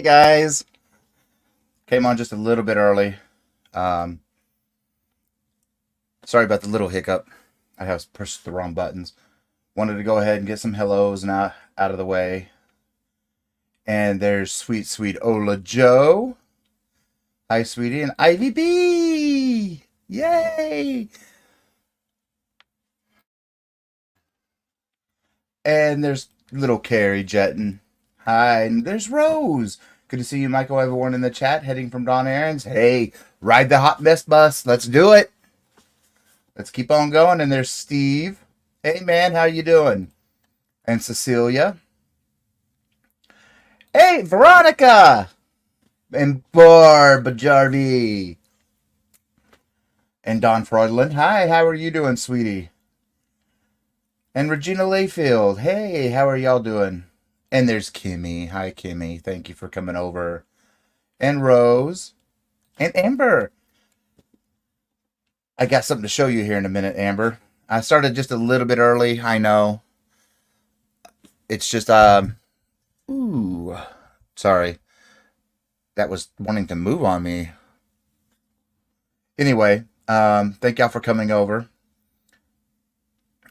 Hey guys, came on just a little bit early. Um, Sorry about the little hiccup. I have pushed the wrong buttons. Wanted to go ahead and get some hellos and out of the way. And there's sweet, sweet Ola Joe. Hi, sweetie, and Ivy B. Yay! And there's little Carrie jetting. Hi, and there's Rose. Good to see you, Michael. Everyone in the chat heading from Don Aaron's. Hey, ride the hot mess bus. Let's do it. Let's keep on going. And there's Steve. Hey, man, how you doing? And Cecilia. Hey, Veronica. And Barb Jarvie. And Don Freudland. Hi, how are you doing, sweetie? And Regina Layfield. Hey, how are y'all doing? And there's Kimmy. Hi, Kimmy. Thank you for coming over. And Rose. And Amber. I got something to show you here in a minute, Amber. I started just a little bit early. I know. It's just, ooh. Sorry. That was wanting to move on me. Anyway, thank y'all for coming over.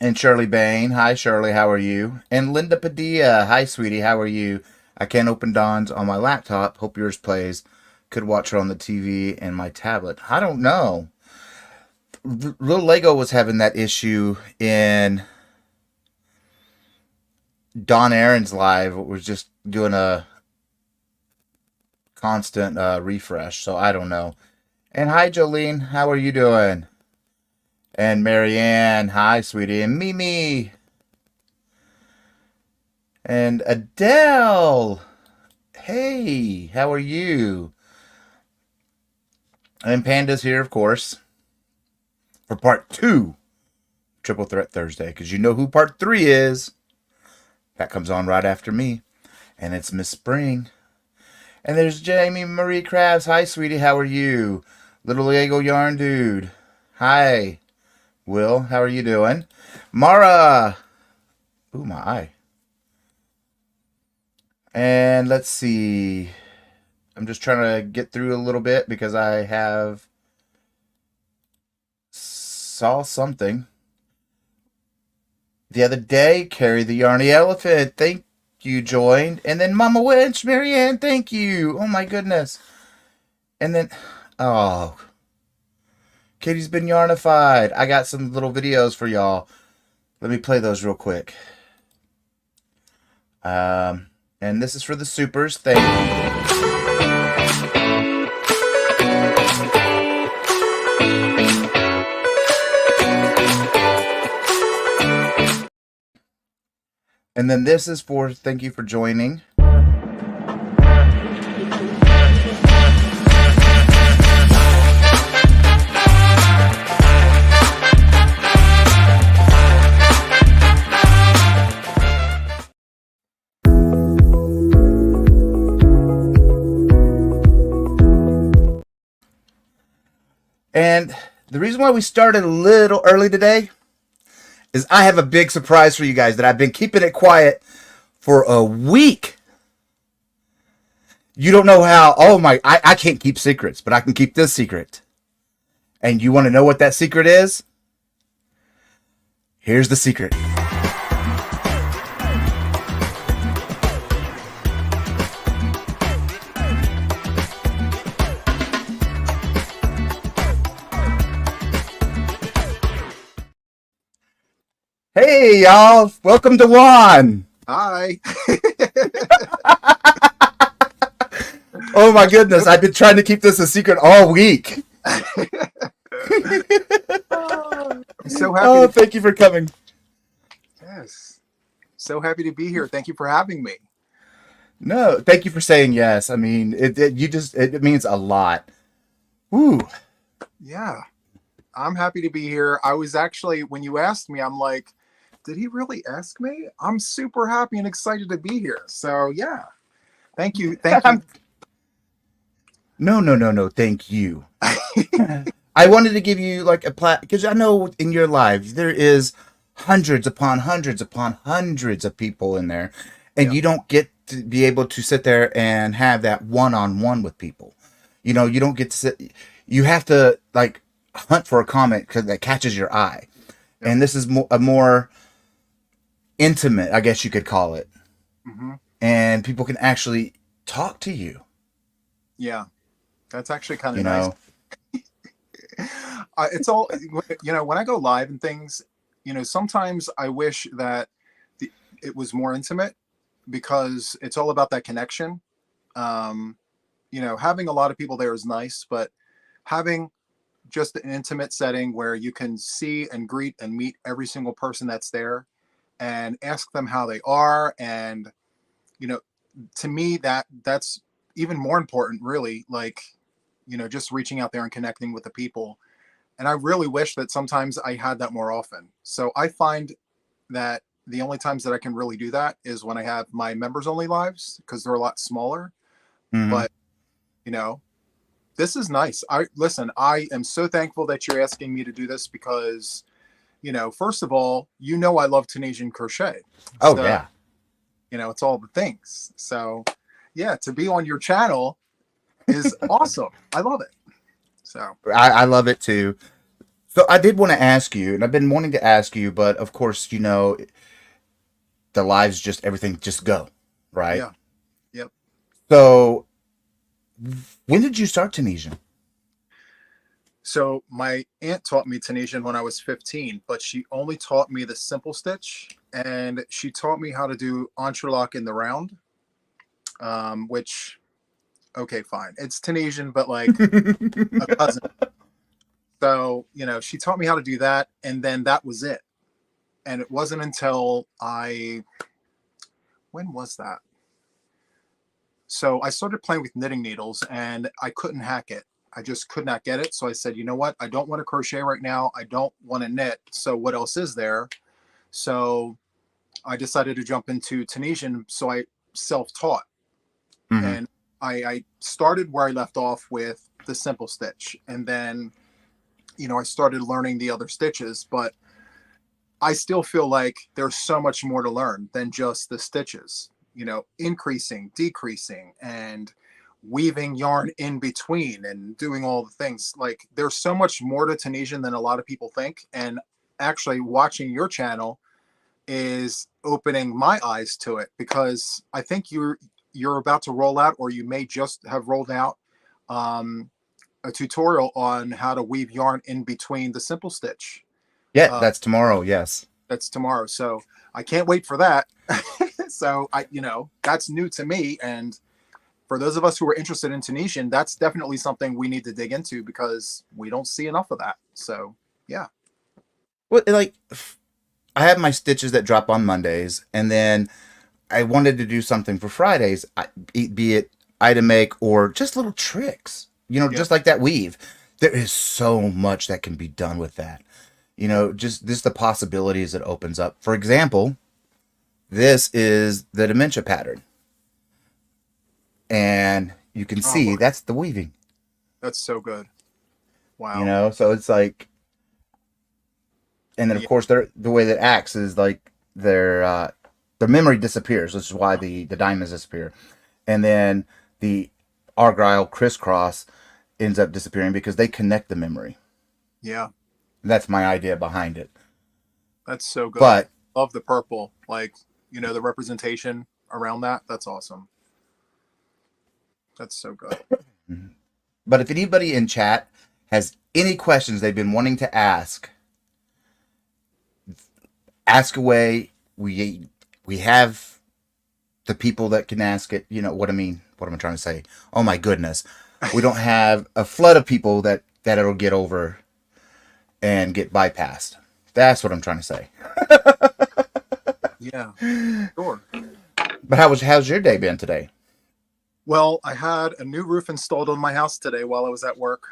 And Shirley Bain. Hi, Shirley. How are you? And Linda Padilla. Hi, sweetie. How are you? I can't open Dawn's on my laptop. Hope yours plays. Could watch her on the TV and my tablet. I don't know. Little Lego was having that issue in Don Aaron's live. It was just doing a constant refresh. So I don't know. And hi, Jolene. How are you doing? And Marianne, hi, sweetie. And Mimi. And Adele. Hey, how are you? And Panda's here, of course, for part 2, Triple Threat Thursday. Because you know who part 3 is. That comes on right after me. And it's Miss Spring. And there's Jamie Marie Krabs. Hi, sweetie. How are you? Little Lego Yarn Dude. Hi. Will, how are you doing? Mara. Ooh, my eye. And let's see. I'm just trying to get through a little bit because I have saw something the other day. Carry the Yarny Elephant. Thank you, joined. And then Mama Winch, Marianne, thank you. Oh, my goodness. And then, oh, Katie's been yarnified. I got some little videos for y'all. Let me play those real quick. And this is for the supers. Thank you. And then this is for thank you for joining. And the reason why we started a little early today is I have a big surprise for you guys that I've been keeping it quiet for a week. You don't know how, I can't keep secrets, but I can keep this secret. And you want to know what that secret is? Here's the secret. Hey, y'all. Welcome to Juan. Hi. Oh, my goodness. I've been trying to keep this a secret all week. So happy. Oh, thank you for coming. Yes. So happy to be here. Thank you for having me. No, thank you for saying yes. I mean, it means a lot. Woo. Yeah. I'm happy to be here. I was actually, when you asked me, I'm like, did he really ask me? I'm super happy and excited to be here. So yeah. Thank you. Thank you. No. Thank you. I wanted to give you like a because I know in your lives there is hundreds upon hundreds upon hundreds of people in there, and you don't get to be able to sit there and have that one-on-one with people. You don't get to sit. You have to like hunt for a comment that catches your eye, Yep. and this is a more intimate, I guess you could call it, Hmm. and people can actually talk to you. Yeah, that's actually kind You of nice. know. It's all, when I go live and things, sometimes I wish that it was more intimate because it's all about that connection. Um, having a lot of people there is nice, but having just an intimate setting where you can see and greet and meet every single person that's there and ask them how they are. And, you know, to me, that's even more important, really, like, just reaching out there and connecting with the people. And I really wish that sometimes I had that more often. So I find that the only times that I can really do that is when I have my members only lives because they're a lot smaller. Hmm. But, you know, this is nice. I am so thankful that you're asking me to do this because, first of all, I love Tunisian crochet. Oh So, yeah. it's all the things. So, yeah, to be on your channel is awesome. I love it. So, I love it too. So I did want to ask you, and I've been wanting to ask you, but of course, the lives just everything just go, right? yeah, yep. So when did you start Tunisian? So, my aunt taught me Tunisian when I was 15, but she only taught me the simple stitch and she taught me how to do entrelac in the round, which, okay, fine. It's Tunisian, but like a cousin. So, she taught me how to do that, and then that was it. And it wasn't until when was that? So I started playing with knitting needles and I couldn't hack it. I just could not get it. So I said, you know what? I don't want to crochet right now. I don't want to knit. So what else is there? So I decided to jump into Tunisian. So I self-taught, Hmm. and I started where I left off with the simple stitch. And then, I started learning the other stitches, but I still feel like there's so much more to learn than just the stitches, increasing, decreasing, and weaving yarn in between and doing all the things. Like there's so much more to Tunisian than a lot of people think. And actually watching your channel is opening my eyes to it because I think you're about to roll out, or you may just have rolled out um, a tutorial on how to weave yarn in between the simple stitch. Yeah, Uh, that's tomorrow. Yes. that's tomorrow. So I can't wait for that. So that's new to me. And for those of us who are interested in Tunisian, that's definitely something we need to dig into because we don't see enough of that. So yeah. Well, like I have my stitches that drop on Mondays, and then I wanted to do something for Fridays, be it item make or just little tricks. Yep. Just like that weave. There is so much that can be done with that. Just this the possibilities it opens up. For example, this is the dementia pattern, and you can Oh see my, that's the weaving. that's so good. Wow. So it's like, and then of Yeah. course the way that acts is like their memory disappears, which is why the diamonds disappear, and then the argyle crisscross ends up disappearing because they connect the memory. Yeah. That's my idea behind it. That's so good. But Love the purple. Like, the representation around that. That's awesome. That's so good. but if anybody in chat has any questions they've been wanting to ask away. We have the people that can ask it. You know what I mean? What am I trying to say? Oh my goodness, we don't have a flood of people that it'll get over and get bypassed. That's what I'm trying to say. Yeah, sure. But how's your day been today? Well, I had a new roof installed on my house today while I was at work.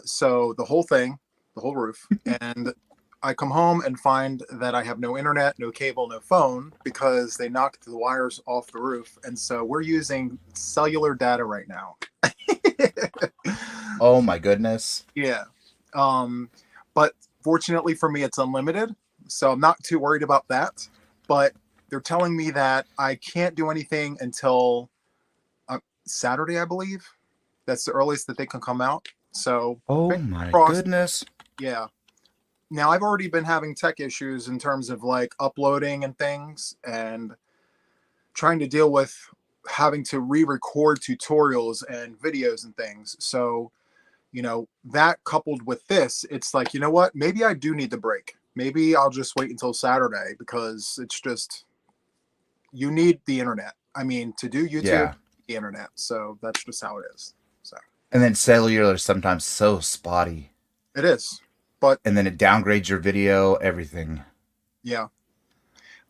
So the whole thing, the whole roof, and I come home and find that I have no internet, no cable, no phone because they knocked the wires off the roof. And so we're using cellular data right now. Oh my goodness. Yeah. But fortunately for me, it's unlimited. So I'm not too worried about that. But they're telling me that I can't do anything until Saturday, I believe. That's the earliest that they can come out. So, Oh fingers my crossed. goodness. Yeah. Now I've already been having tech issues in terms of like uploading and things, and trying to deal with having to re-record tutorials and videos and things. So, that coupled with this, it's like, you know what? Maybe I do need the break. Maybe I'll just wait until Saturday, because it's just, you need the internet. I mean, to do YouTube, Yeah. the internet. So that's just how it is. So And then cellular is sometimes so spotty. it is. But And then it downgrades your video, everything. yeah,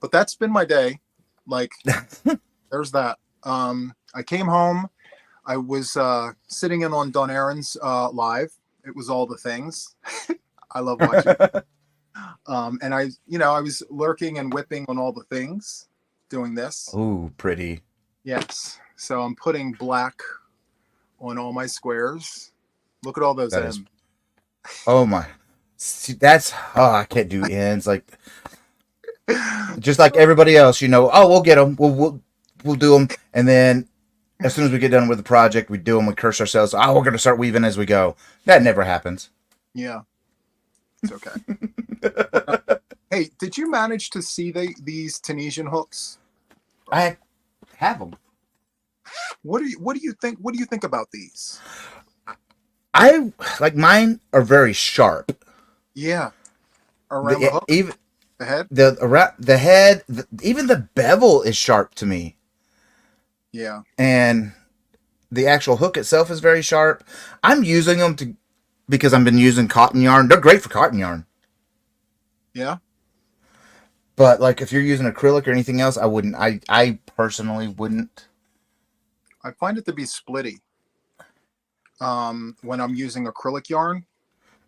but that's been my day. Like, there's that. I came home. I was sitting in on Don Aaron's live. It was all the things. I love watching. And I was lurking and whipping on all the things, doing this. Oh, pretty. Yes. So I'm putting black on all my squares. Look at all those That ends. is. Oh my. See, I can't do ends. Like, just like everybody else, oh, we'll get them. We'll do them. And then as soon as we get done with the project, we do them. We curse ourselves. Oh, we're going to start weaving as we go. That never happens. Yeah. It's okay. Hey, did you manage to see these Tunisian hooks? I have them. What do you think? What do you think about these? I like mine are very sharp. Yeah, around the hook, Even the head. the head, even the bevel is sharp to me. Yeah, And the actual hook itself is very sharp. I'm using them because I've been using cotton yarn. They're great for cotton yarn. yeah, But like if you're using acrylic or anything else, I wouldn't. I personally wouldn't. I find it to be splitty. When I'm using acrylic yarn,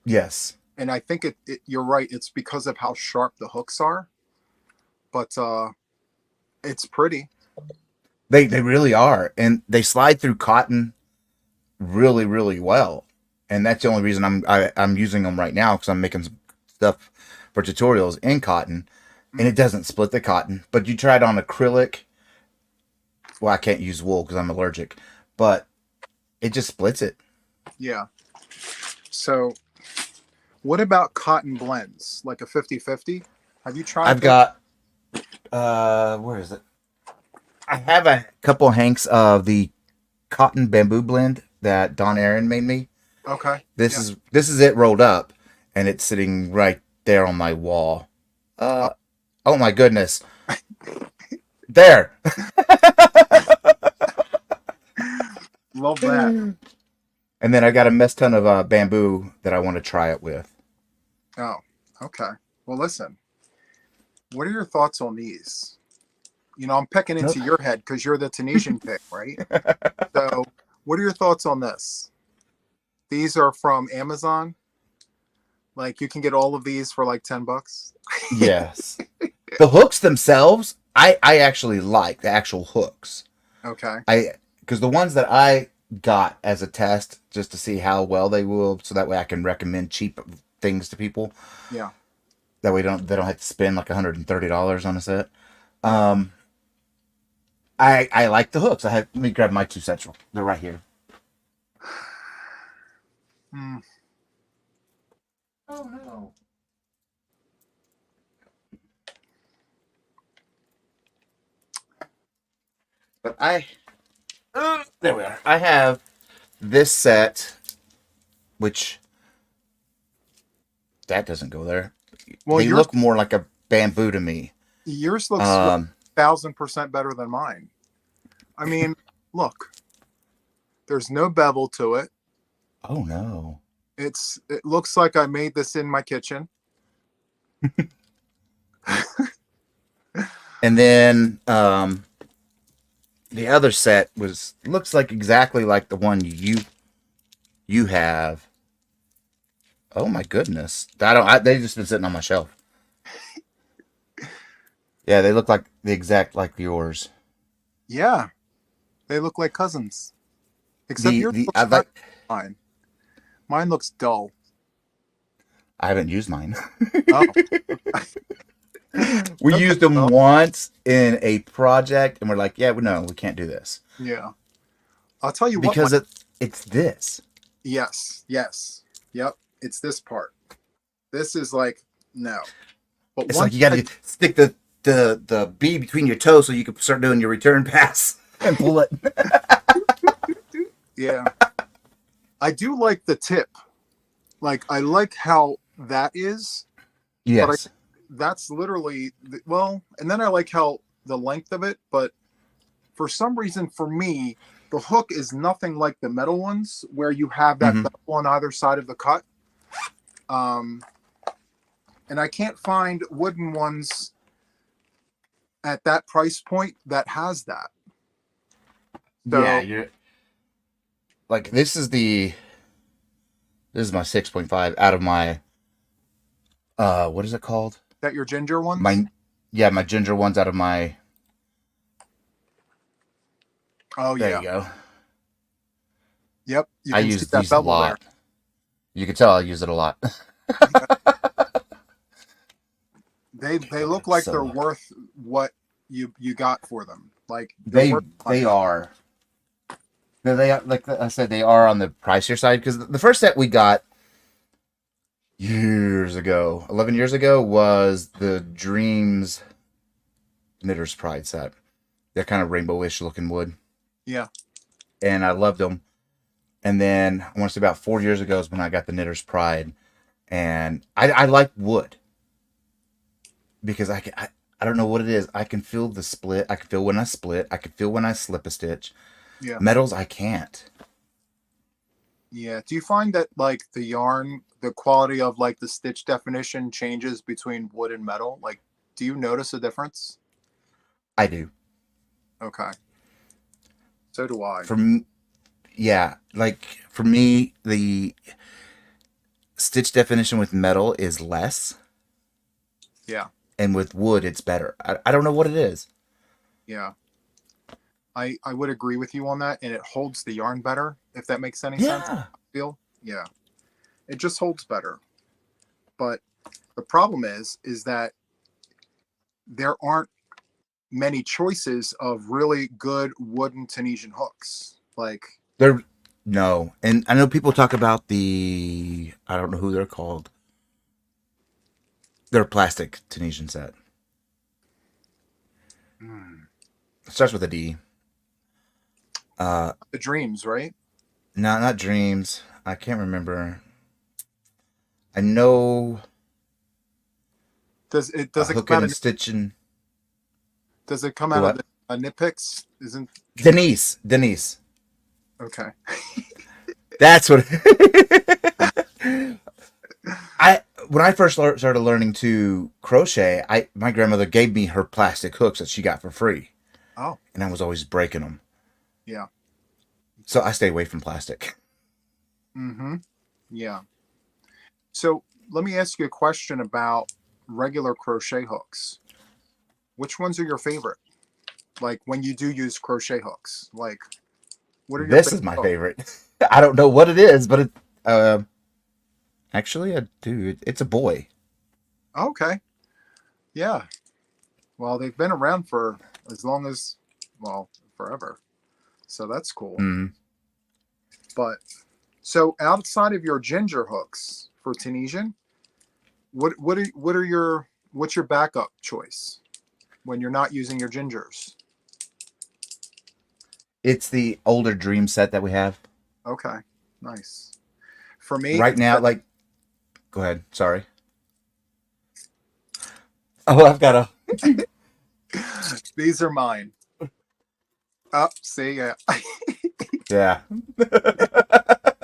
Yes. and I think you're right. It's because of how sharp the hooks are, but it's pretty. They really are, and they slide through cotton really really well. And that's the only reason I'm using them right now, because I'm making some stuff for tutorials in cotton, and it doesn't split the cotton. But you try it on acrylic. Well, I can't use wool because I'm allergic, but it just splits it. Yeah. So, what about cotton blends, like a 50-50? Have you tried I've that? got where is it? I have a couple hanks of the cotton bamboo blend that Don Aaron made me. Okay. This Yeah. is it rolled up, and it's sitting right there on my wall. Oh my goodness. There. Love that. And then I got a mess ton of bamboo that I want to try it with. Oh, okay. Well, listen. What are your thoughts on these? I'm pecking into your head because you're the Tunisian pick, right? So, what are your thoughts on this? These are from Amazon. Like, you can get all of these for like $10. Yes. The hooks themselves, I actually like the actual hooks. Okay. Because the ones that I got as a test, just to see how well they will, so that way I can recommend cheap things to people. Yeah. That way they don't have to spend like $130 on a set. I like the hooks. Let me grab my two sets. They're right here. Hmm. Oh no. But there we are. I have this set, which that doesn't go there. Well, They look more like a bamboo to me. yours looks 1,000% better than mine. I mean, look, there's no bevel to it. Oh no. It looks like I made this in my kitchen. And then the other set looks like exactly like the one you have. Oh my goodness. They've just been sitting on my shelf. Yeah, they look like the exact like yours. Yeah, they look like cousins. Except yours looks better than mine. Mine looks dull. I haven't used mine. Oh. We Okay. used them Well, once in a project, and we're like, yeah, no, we can't do this yeah. I'll tell you what. because it's this. Yes. Yes. Yep. It's this part. This is like no. But It's once like you got to stick the bead between your toes so you can start doing your return pass and pull it. yeah, I do like the tip. Like I like how that is, but Yes. that's literally well. And then I like how the length of it. But for some reason, for me, the hook is nothing like the metal ones where you have that Hmm. bevel on either side of the cut. Um, and I can't find wooden ones at that price point that has that. So Yeah, you're like this is my 6.5 out of my what is it called? that your ginger ones. My my ginger ones out of my Oh there yeah. you go. Yep. You I can see use that these a bevel there. lot. You can tell I use it a lot. They look like they're So worth what you got for them. Like they're they worth they money. are. They are like I said, they are on the pricier side because the first set we got years ago, 11 years ago, was the Dreams Knitter's Pride set. They're kind of rainbowish looking wood, Yeah. and I loved them. And then I want to say about 4 years ago is when I got the Knitter's Pride, and I like wood because I don't know what it is. I can feel the split. I can feel when I split. I can feel when I slip a stitch. Yeah. Metals, I can't. Yeah. Do you find that like the yarn, the quality of like the stitch definition changes between wood and metal? Like, do you notice a difference? I do. Okay. So do I. Yeah, like for me, the stitch definition with metal is less, Yeah. and with wood, it's better. I don't know what it is. Yeah. I would agree with you on that, and it holds the yarn better, if that makes any sense. Yeah. I feel. Yeah. It just holds better. But the problem is that there aren't many choices of really good wooden Tunisian hooks. Like, They're no, and I know people talk about I don't know who they're called. They're a plastic Tunisian set. It starts with a D. the dreams, right? No, not Dreams. I can't remember. I know Does it come hooking out and of stitching. The the what? knit picks? Isn't Denise. okay. That's what. I when I first started learning to crochet, my grandmother gave me her plastic hooks that she got for free, Oh, and I was always breaking them. yeah. So I stay away from plastic. Mm-hmm. Yeah. So let me ask you a question about regular crochet hooks. Which ones are your favorite? Like when you do use crochet hooks, like what are your This favorite is my hooks? favorite. I don't know what it is, but actually I do. It's a boy. Okay. Yeah. Well, they've been around for as long as, well, forever. So that's cool. Mm. But so outside of your ginger hooks for Tunisian, what's your backup choice when you're not using your gingers? It's the older Dream set that we have Okay. Nice. For me, right it's now. Like, go ahead. Sorry. Oh, I've got a. these are mine. Oh, see, yeah. Yeah.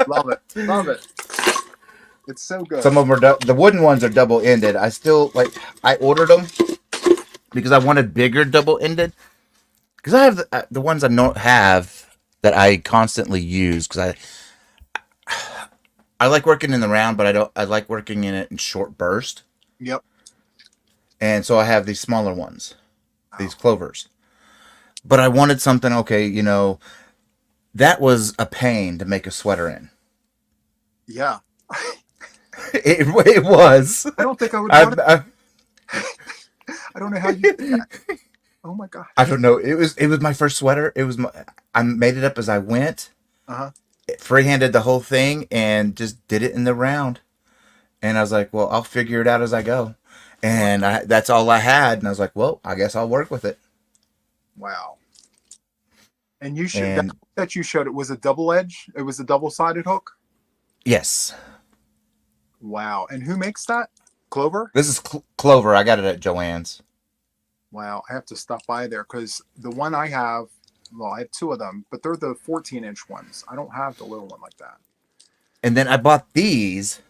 Love it. Love it. It's so good. Some of them are the wooden ones are double ended. I still like. I ordered them because I wanted bigger double ended. Because I have the ones I don't have that I constantly use because I like working in the round, but I like working in it in short burst. Yep. And so I have these smaller ones, these clovers. But I wanted something, okay, that was a pain to make a sweater in. Yeah. It was. I don't think I would want it. I don't know how you did that. Oh my gosh. I don't know. It was my first sweater. I made it up as I went, Uh-huh. freehanded the whole thing, and just did it in the round. And I was like, well, I'll figure it out as I go. And that's all I had. And I was like, well, I guess I'll work with it. Wow. And you should And that you showed, it was a double edge. It was a double-sided hook. yes, Wow. And who makes that? Clover? this is Clover. I got it at Joann's. Wow. I have to stop by there because the one I have, well, I have two of them, but they're the 14-inch ones. I don't have the little one like that. And then I bought these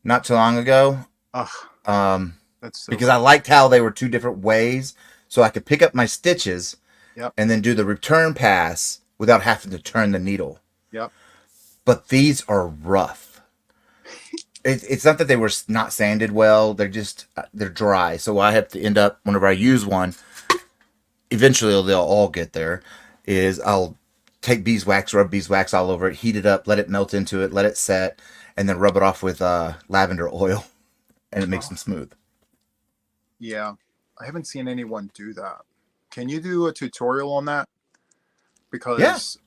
not too long ago. Ugh, Um, that's so because I liked how they were two different ways, so I could pick up my stitches Yep. and then do the return pass without having to turn the needle. Yep. But these are rough. It's not that they were not sanded well; they're dry. So I have to end up whenever I use one. Eventually, they'll all get there. Is I'll take beeswax, rub beeswax all over it, heat it up, let it melt into it, let it set, and then rub it off with lavender oil, and it makes them smooth. Yeah. I haven't seen anyone do that. Can you do a tutorial on that? Because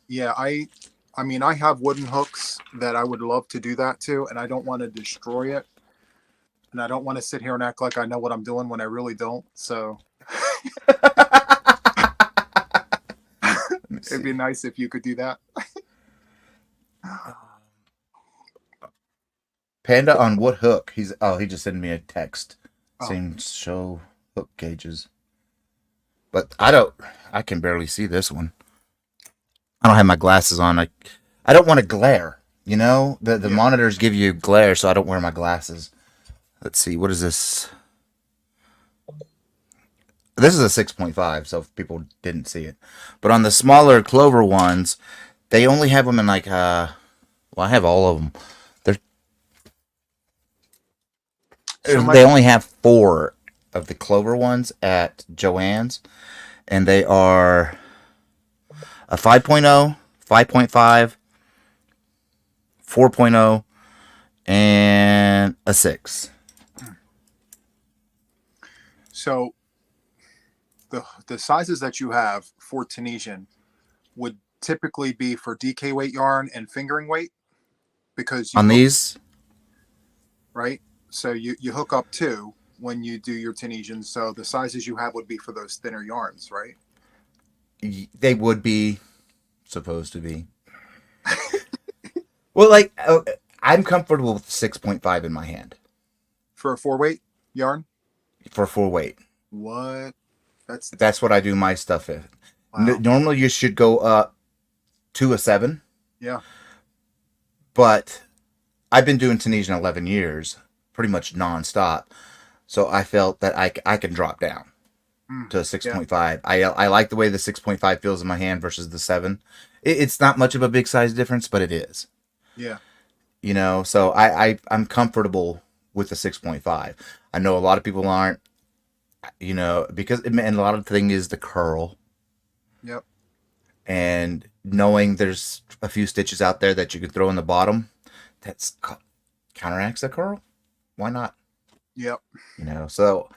yeah, I mean, I have wooden hooks that I would love to do that to, and I don't want to destroy it. And I don't want to sit here and act like I know what I'm doing when I really don't. So it'd be nice if you could do that. Panda on what hook? He just sent me a text Oh. saying show hook gauges. But I can barely see this one. I don't have my glasses on. I don't want to glare, you know? The Yeah. monitors give you glare, so I don't wear my glasses. Let's see, what is this? This is a 6.5, so if people didn't see it. But on the smaller Clover ones, they only have them in like well, I have all of them. So They only have 4 of the Clover ones at Joann's, and they are a 5.0, 5.5, 4.0, and a 6. So the sizes that you have for Tunisian would typically be for DK weight yarn and fingering weight because you On these, right? So you hook up 2 when you do your Tunisian. So the sizes you have would be for those thinner yarns, right? they would be supposed to be. Well, like, I'm comfortable with 6.5 in my hand For a 4 weight yarn? for full weight. What? That's what I do my stuff in. Wow. Normally, you should go up to a 7, Yeah. but I've been doing Tunisian 11 years, pretty much nonstop. So I felt that I can drop down to a 6.5. I like the way the 6.5 feels in my hand versus the 7. It's not much of a big size difference, but it is. Yeah. You know, so I'm comfortable with the 6.5. I know a lot of people aren't, you know, because and a lot of the thing is the curl. Yep. And knowing there's a few stitches out there that you can throw in the bottom, that's counteracts the curl. Why not? Yep. You know, so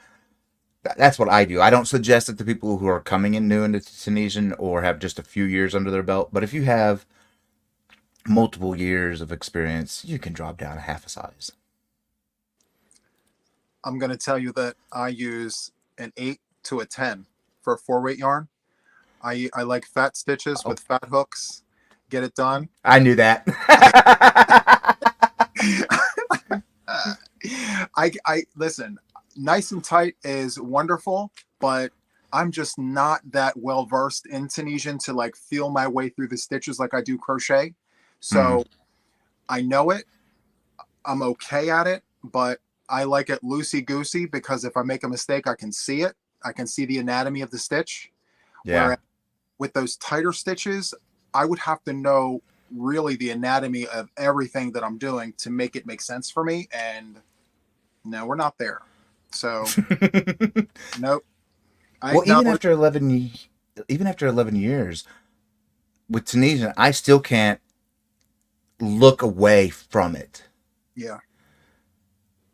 that's what I do. I don't suggest it to people who are coming in new into Tunisian or have just a few years under their belt. But if you have multiple years of experience, you can drop down a half a size. I'm going to tell you that I use an 8 to a 10 for a 4 weight yarn. I like fat stitches with fat hooks. Get it done. I knew that. I listen, nice and tight is wonderful, but I'm just not that well versed in Tunisian to like feel my way through the stitches like I do crochet. So I know it. I'm okay at it, but I like it loosey goosey because if I make a mistake, I can see it. I can see the anatomy of the stitch. Yeah. Whereas with those tighter stitches, I would have to know really the anatomy of everything that I'm doing to make it make sense for me. And no, we're not there. So nope. Well, even after 11 years with Tunisian, I still can't look away from it. Yeah.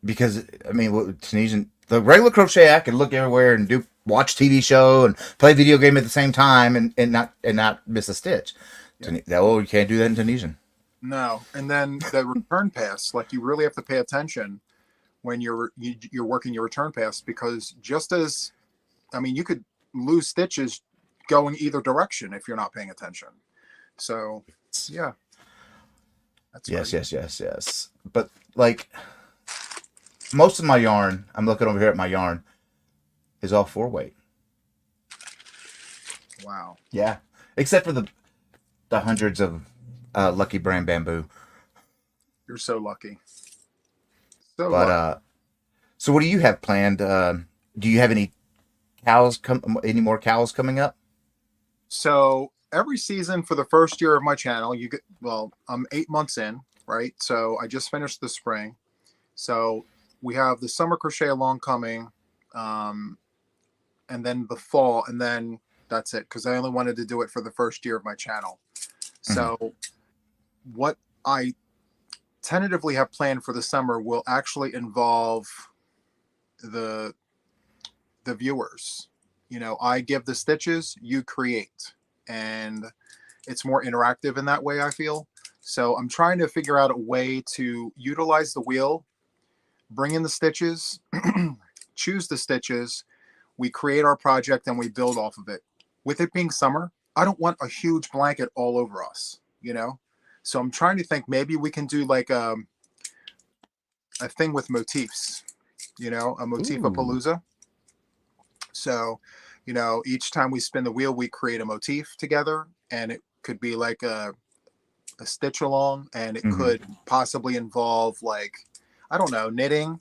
Because I mean, with Tunisian, the regular crochet, I can look everywhere and watch TV show and play video game at the same time and not miss a stitch. Yeah. Oh, you can't do that in Tunisian. No. And then the return pass, like you really have to pay attention when you're working your return pass, because just as, I mean, you could lose stitches going either direction if you're not paying attention. So yeah, that's Yes, crazy. yes. But like most of my yarn, I'm looking over here at my yarn, is all 4-weight. Wow. Yeah, except for the hundreds of Lucky Brand bamboo. You're so lucky. So But lucky. so what do you have planned? Do you have any more cows coming up? So every season for the first year of my channel, you get, well, I'm 8 months in, right? So I just finished the spring. So we have the summer crochet along coming, and then the fall, and then that's it. Because I only wanted to do it for the first year of my channel. Mhm. So what I tentatively have planned for the summer will actually involve the viewers. You know, I give the stitches, you create, and it's more interactive in that way, I feel. So I'm trying to figure out a way to utilize the wheel, bring in the stitches, choose the stitches, we create our project, and we build off of it. With it being summer, I don't want a huge blanket all over us, you know? So I'm trying to think maybe we can do like a thing with motifs, you know, a motif a Ooh. palooza. So, you know, each time we spin the wheel, we create a motif together, and it could be like a stitch along, and it Hmm. could possibly involve like, I don't know, knitting,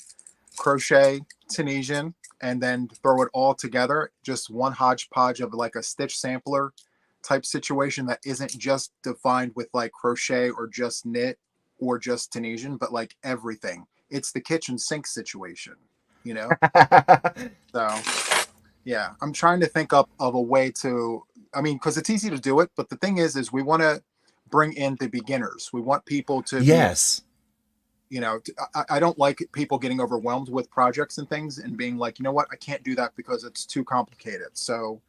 crochet, Tunisian, and then throw it all together, just one hodgepodge of like a stitch sampler type situation that isn't just defined with like crochet or just knit or just Tunisian, but like everything. It's the kitchen sink situation, you know? So yeah, I'm trying to think up of a way to, I mean, because it's easy to do it, but the thing is we want to bring in the beginners. We want people to be, Yes. you know, I don't like people getting overwhelmed with projects and things and being like, you know what, I can't do that because it's too complicated. So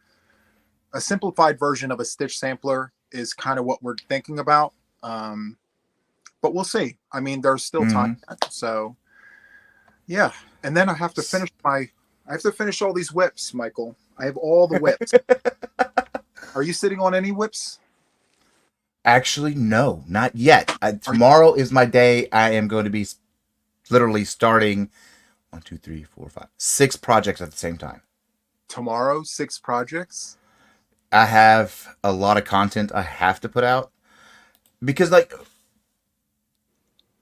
a simplified version of a stitch sampler is kind of what we're thinking about. But we'll see. I mean, there's still time. Hmm. So yeah. And then I have to finish all these whips, Michael. I have all the whips. Are you sitting on any whips? Actually, no, not yet. Are you Tomorrow is my day. I am going to be literally starting one, two, three, four, five, 6 projects at the same time. tomorrow 6 projects? I have a lot of content I have to put out because, like,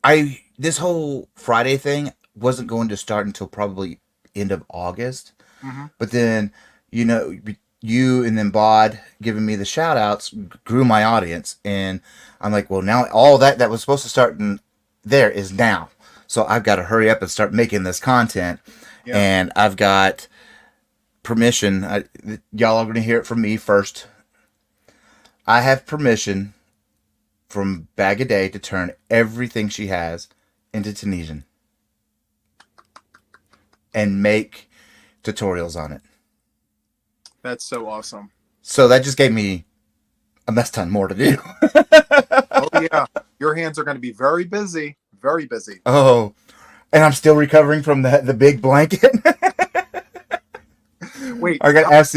I this whole Friday thing wasn't going to start until probably end of August. Mm-hmm. But then, you know, you and then Bod giving me the shout outs grew my audience. And I'm like, well, now all that was supposed to start in there is now. So I've got to hurry up and start making this content. Yeah. And I've got permission. Y'all are going to hear it from me first. I have permission from Bag a Day to turn everything she has into Tunisian and make tutorials on it. That's so awesome. So that just gave me a mess ton more to do. Oh yeah. Your hands are going to be very busy. Very busy. Oh, and I'm still recovering from the big blanket. Wait, I got asked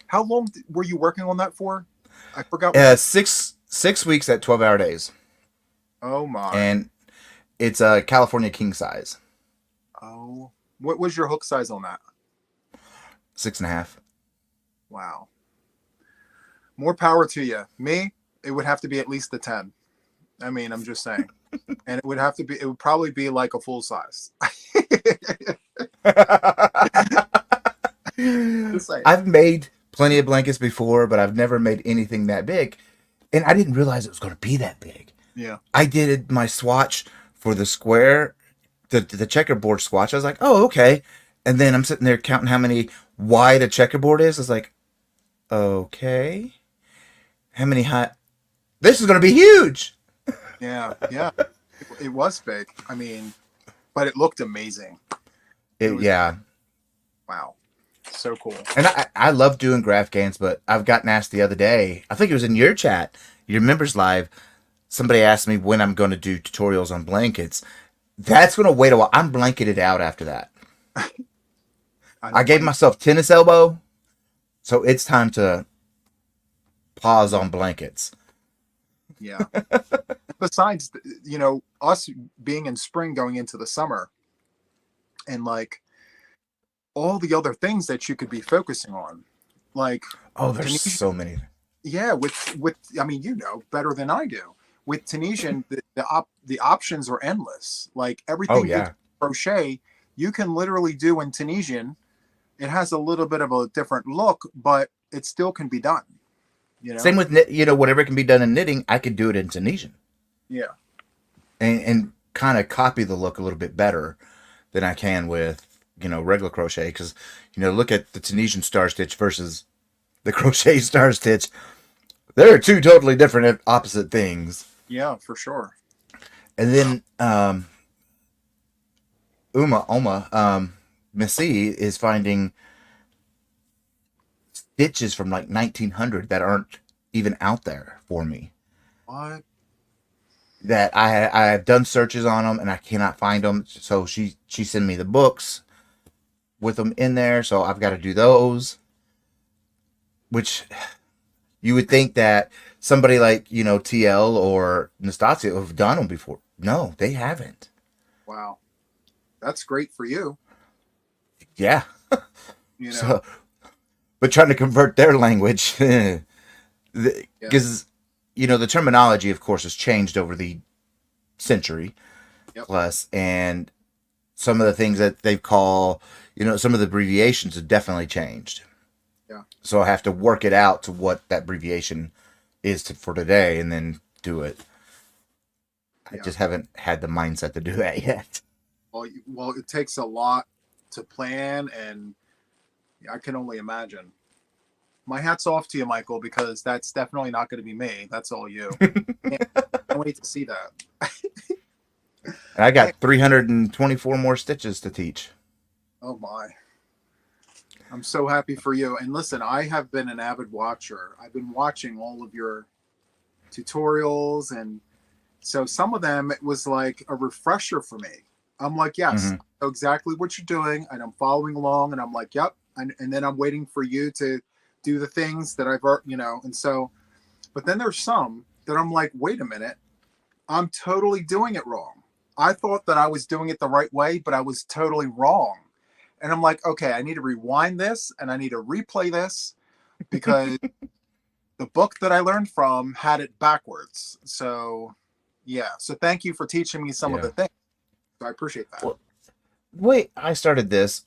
how long were you working on that for? I forgot what 6 weeks at 12-hour days, Oh my. and it's a California king size, Oh. What was your hook size on that? 6.5. Wow. More power to you. Me, it would have to be at least a 10. I mean, I'm just saying. And it would probably be like a full size. Just saying. I've made plenty of blankets before, but I've never made anything that big, and I didn't realize it was going to be that big. Yeah. I did my swatch for the square, the checkerboard swatch. I was like, oh, okay. And then I'm sitting there counting how many wide a checkerboard is. I was like, okay. How many high? This is going to be huge. Yeah. Yeah. It was big. I mean, but it looked amazing. It was Yeah. Wow. So cool. And I love doing graph games, but I've gotten asked the other day, I think it was in your chat, your members live, somebody asked me when I'm going to do tutorials on blankets. That's going to wait a while. I'm blanketed out after that. I I don't gave blame myself tennis elbow, so it's time to pause you. Yeah. on blankets. Yeah. Besides, us being in spring going into the summer and like all the other things that you could be focusing on, like Oh, there's Tunisian. so many. Yeah, with I mean, better than I do. With Tunisian, the options are endless. Like Oh, everything you do yeah. crochet, you can literally do in Tunisian. It has a little bit of a different look, but it still can be done. You Same know? with knit, whatever can be done in knitting, I could do it in Tunisian Yeah. and kind of copy the look a little bit better than I can with, regular crochet. Because, look at the Tunisian star stitch versus the crochet star stitch. They're two totally different opposite things. Yeah, for sure. And then Oma, Missy is finding stitches from like 1900 that aren't even out there for me. What? That I have done searches on them and I cannot find them. So she sent me the books with them in there. So I've got to do those. Which you would think that somebody like TL or Nastasia have done them before. No, they haven't. Wow. That's great for you. Yeah. You know? So, but trying to convert their language, because Yeah. the terminology, of course, has changed over the century Yep. plus, and some of the things that they call, some of the abbreviations have definitely changed. Yeah. So I have to work it out to what that abbreviation is for today, and then do it. I Yeah. just haven't had the mindset to do that yet. Well, it takes a lot to plan, and I can only imagine. My hat's off to you, Michael, because that's definitely not going to be me. That's all you. Can't wait to see that. And I Hey, got 324 more stitches to teach. oh my. I'm so happy for you. And listen, I have been an avid watcher. I've been watching all of your tutorials, and so some of them it was like a refresher for me. I'm like, yes, Mm-hmm. I know exactly what you're doing, and I'm following along, and I'm like, yep. And then I'm waiting for you to do the things that and so, but then there's some that I'm like, wait a minute, I'm totally doing it wrong. I thought that I was doing it the right way, but I was totally wrong. And I'm like, okay, I need to rewind this and I need to replay this because the book that I learned from had it backwards. So, yeah. So thank you for teaching me some of Yeah. the things. So I appreciate that. Well, wait, I started this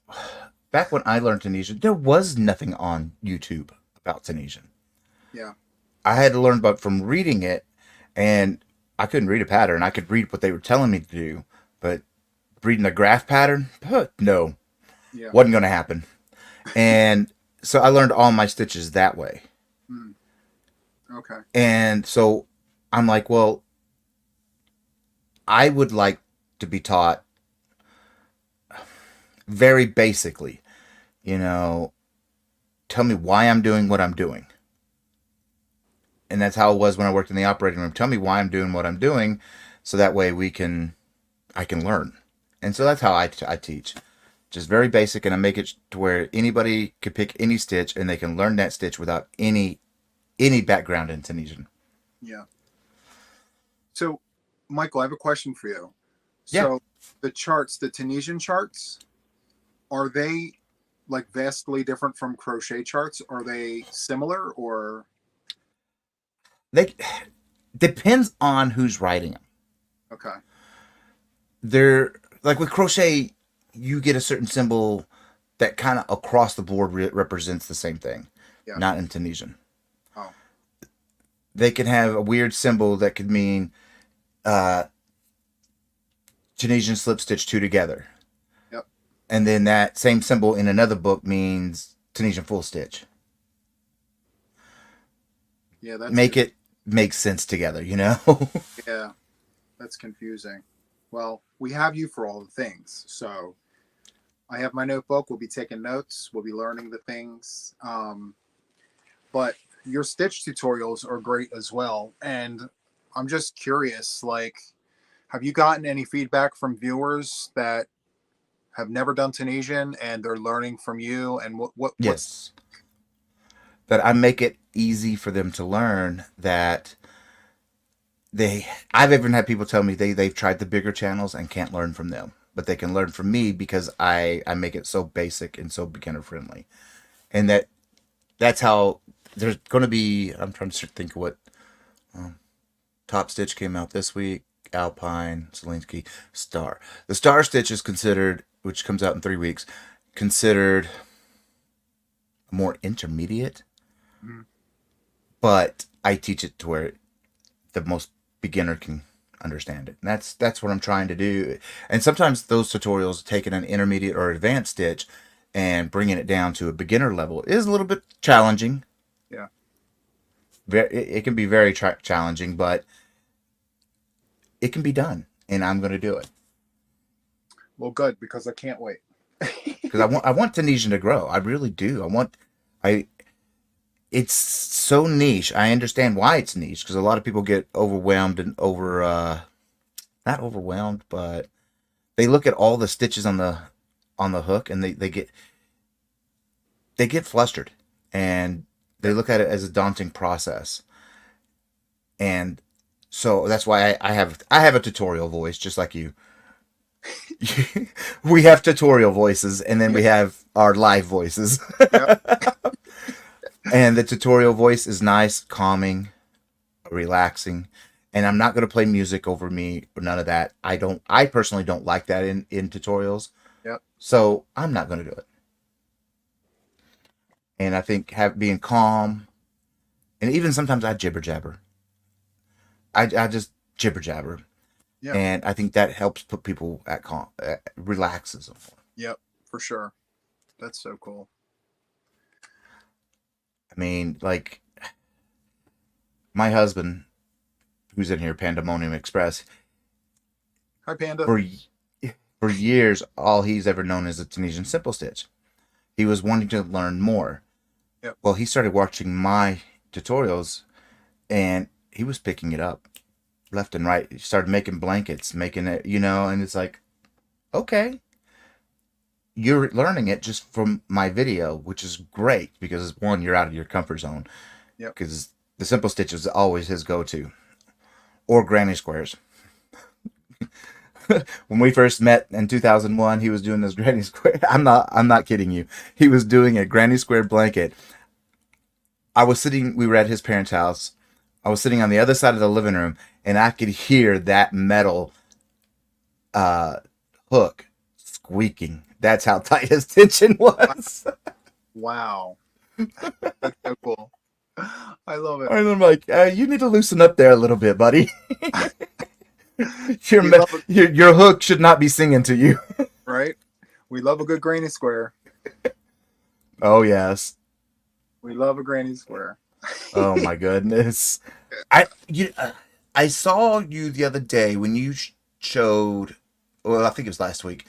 back when I learned Tunisian. There was nothing on YouTube about Tunisian. Yeah. I had to learn about from reading it, and I couldn't read a pattern. I could read what they were telling me to do, but reading a graph pattern, no, Yeah. wasn't going to happen. And so I learned all my stitches that way. Mm. Okay. And so I'm like, well, I would like to be taught very basically, you know, tell me why I'm doing what I'm doing. And that's how it was when I worked in the operating room. Tell me why I'm doing what I'm doing, so that way I can learn. And so that's how I teach. Just very basic, and I make it to where anybody could pick any stitch and they can learn that stitch without any background in Tunisian. Yeah. So, Michael, I have a question for you. Yeah, So, the charts, the Tunisian charts, are they like vastly different from crochet charts? Are they similar or they depends on who's writing them. okay? They're like with crochet, you get a certain symbol that kind of across the board represents the same thing. Yeah. Not in Tunisian. Oh, They can have a weird symbol that could mean uh, Tunisian slip stitch two together. yep. And then that same symbol in another book means Tunisian full stitch. Yeah, that's Make it make sense together, you know? yeah, that's confusing. Well, we have you for all the things. So, I have my notebook. We'll be taking notes. We'll be learning the things. But your stitch tutorials are great as well. And I'm just curious, like, have you gotten any feedback from viewers that have never done Tunisian and they're learning from you? And what's Yes. That I make it easy for them to learn. That I've even had people tell me they've tried the bigger channels and can't learn from them, but they can learn from me because I make it so basic and so beginner friendly. And that's how there's going to be. I'm trying to think of what Top Stitch came out this week. Alpine, Zelensky, Star. The Star Stitch is considered, which comes out in 3 weeks, considered more intermediate, Mhm. but I teach it to where the most beginner can understand it. And that's what I'm trying to do. And sometimes those tutorials taking an intermediate or advanced stitch and bringing it down to a beginner level is a little bit challenging. Yeah. It can be very challenging, but it can be done, and I'm going to do it Well, good, because I can't wait. because I want Tunisian to grow. I really do. I it's so niche. I understand why it's niche because a lot of people get overwhelmed and not overwhelmed, but they look at all the stitches on the hook and they get flustered and they look at it as a daunting process. And so that's why I have a tutorial voice just like you. We have tutorial voices and then we have our live voices. Yep. And the tutorial voice is nice, calming, relaxing. And I'm not going to play music over me or none of that. I personally don't like that in tutorials. Yep. So I'm not going to do it. And I think being calm, and even sometimes I jibber jabber. I just jibber jabber. Yeah. And I think that helps put people at calm, relaxes them. Yep. For sure. That's so cool. I mean, like my husband, who's in here, Pandemonium Express, Hi, Panda. for years, all he's ever known is a Tunisian simple stitch. He was wanting to learn more. Yep. Well, he started watching my tutorials, and he was picking it up left and right. He started making blankets, making it, and it's like, okay, you're learning it just from my video, which is great because one, you're out of your comfort zone. Yep. Because the simple stitch is always his go-to, or granny squares. When we first met in 2001, he was doing this granny square. I'm not kidding you. He was doing a granny square blanket. We were at his parents' house. I was sitting on the other side of the living room, and I could hear that metal hook squeaking. That's how tight his tension was. Wow. That's so cool. I love it. And I'm like, you need to loosen up there a little bit, buddy. We love Your hook should not be singing to you. Right? We love a good granny square. Oh, yes. We love a granny square. Oh, my goodness. I saw you the other day when you showed, well, I think it was last week,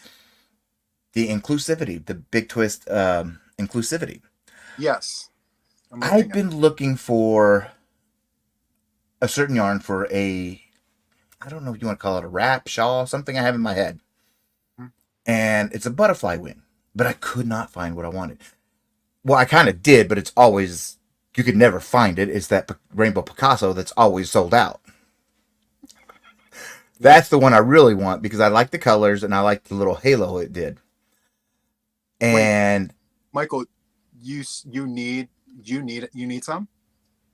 the inclusivity, the big twist inclusivity. Yes. I've been looking for a certain yarn for I don't know if you want to call it a wrap, shawl, something I have in my head. And it's a butterfly wing, but I could not find what I wanted. Well, I kind of did, but it's always, you could never find it. It's that Rainbow Picasso that's always sold out. That's the one I really want because I like the colors and I like the little halo it did. And Michael, you need some?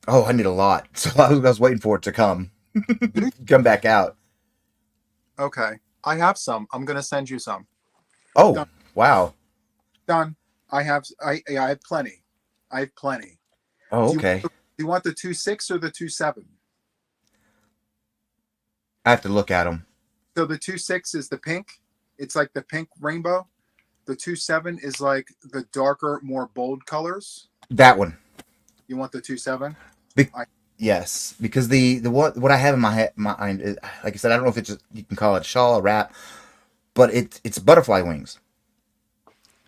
oh, I need a lot. So I was waiting for it to come back out. Okay. I have some. I'm gonna send you some. Oh, Done. wow. Done. I have plenty. I have plenty. Oh, Do okay. you want the 2.6 or the 2.7? I have to look at them. So the 2.6 is the pink. It's like the pink rainbow. The 2.7 is like the darker, more bold colors. That one. You want the 2.7? Yes, because the what I have in my mind is, like I said, I don't know if it's you can call it a shawl, a wrap, but it's butterfly wings.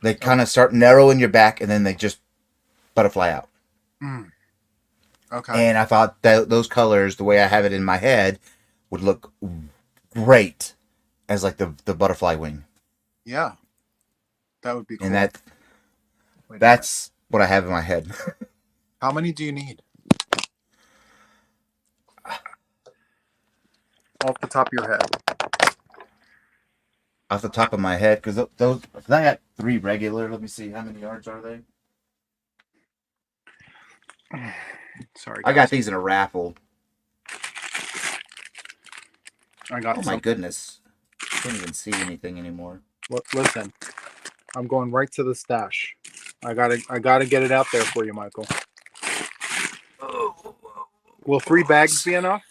They Okay. kind of start narrow in your back, and then they just butterfly out. Mm, okay. And I thought that those colors, the way I have it in my head, would look great as like the butterfly wing. Yeah, that would be And cool. Wait a minute. that's what I have in my head. How many do you need off the top of your head? Off the top of my head, because those, cause I got 3 regular. Let me see, how many yards are they? Sorry, I got guys. these in a raffle. I got Oh my some. goodness. I can't even see anything anymore. Listen, I'm going right to the stash. I gotta get it out there for you, Michael. Will 3 bags be enough?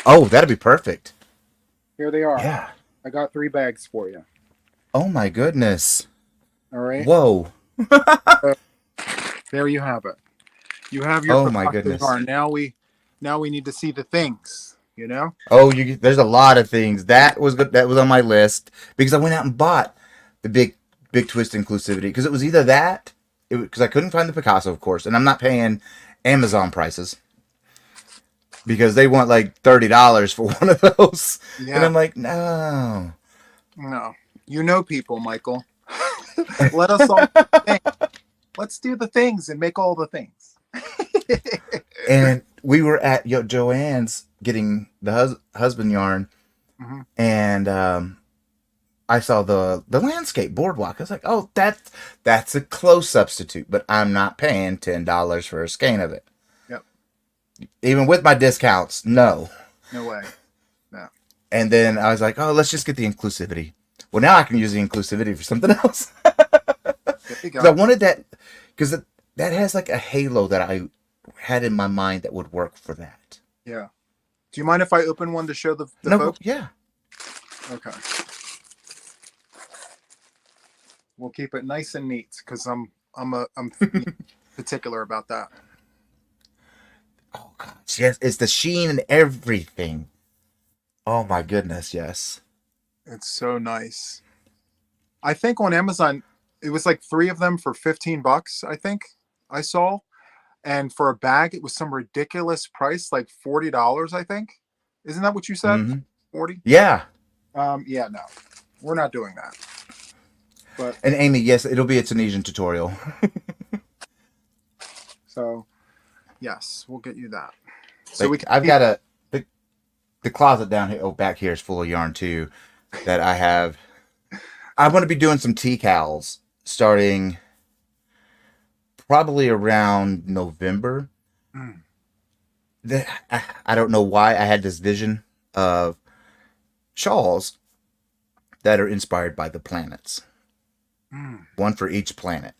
Oh, that'd be perfect. Here they are. Yeah. I got 3 bags for you. Oh my goodness. All right. Whoa. There you have it. You have your Oh my precaution goodness. card. Now we need to see the things. You know. Oh, there's a lot of things. That was good. That was on my list because I went out and bought the big twist inclusivity because it was either that, because I couldn't find the Picasso, of course, and I'm not paying Amazon prices because they want like $30 for one of those, and Yeah. I'm like, no. No. You know people, Michael. Let us all think. Let's do the things and make all the things. And we were at Joanne's getting the husband yarn, Hmm. and I saw the landscape boardwalk. I was like, oh, that's a close substitute, but I'm not paying $10 for a skein of it. Yep. Even with my discounts, no. No way. No. And then I was like, oh, let's just get the inclusivity. Well, now I can use the inclusivity for something else. There you Because I go. wanted that, because that has like a halo that I had in my mind that would work for that. Yeah. Do you mind if I open one to show the No, folks? yeah. Okay. We'll keep it nice and neat because I'm particular about that. Oh gosh, yes, it's the sheen and everything. Oh my goodness, yes. It's so nice. I think on Amazon it was like 3 of them for $15, I think I saw. And for a bag it was some ridiculous price, like $40, I think. Isn't that what you said? Mm-hmm. 40? Yeah. Yeah, no. We're not doing that. But And Amy, yes, it'll be a Tunisian tutorial. so yes, we'll get you that. So we Like can I've keep, got the closet down here. Oh, back here is full of yarn too. That I have. I'm going to be doing some tea cowls starting probably around November. Mm, I don't know why I had this vision of shawls that are inspired by the planets, mm. one for each planet.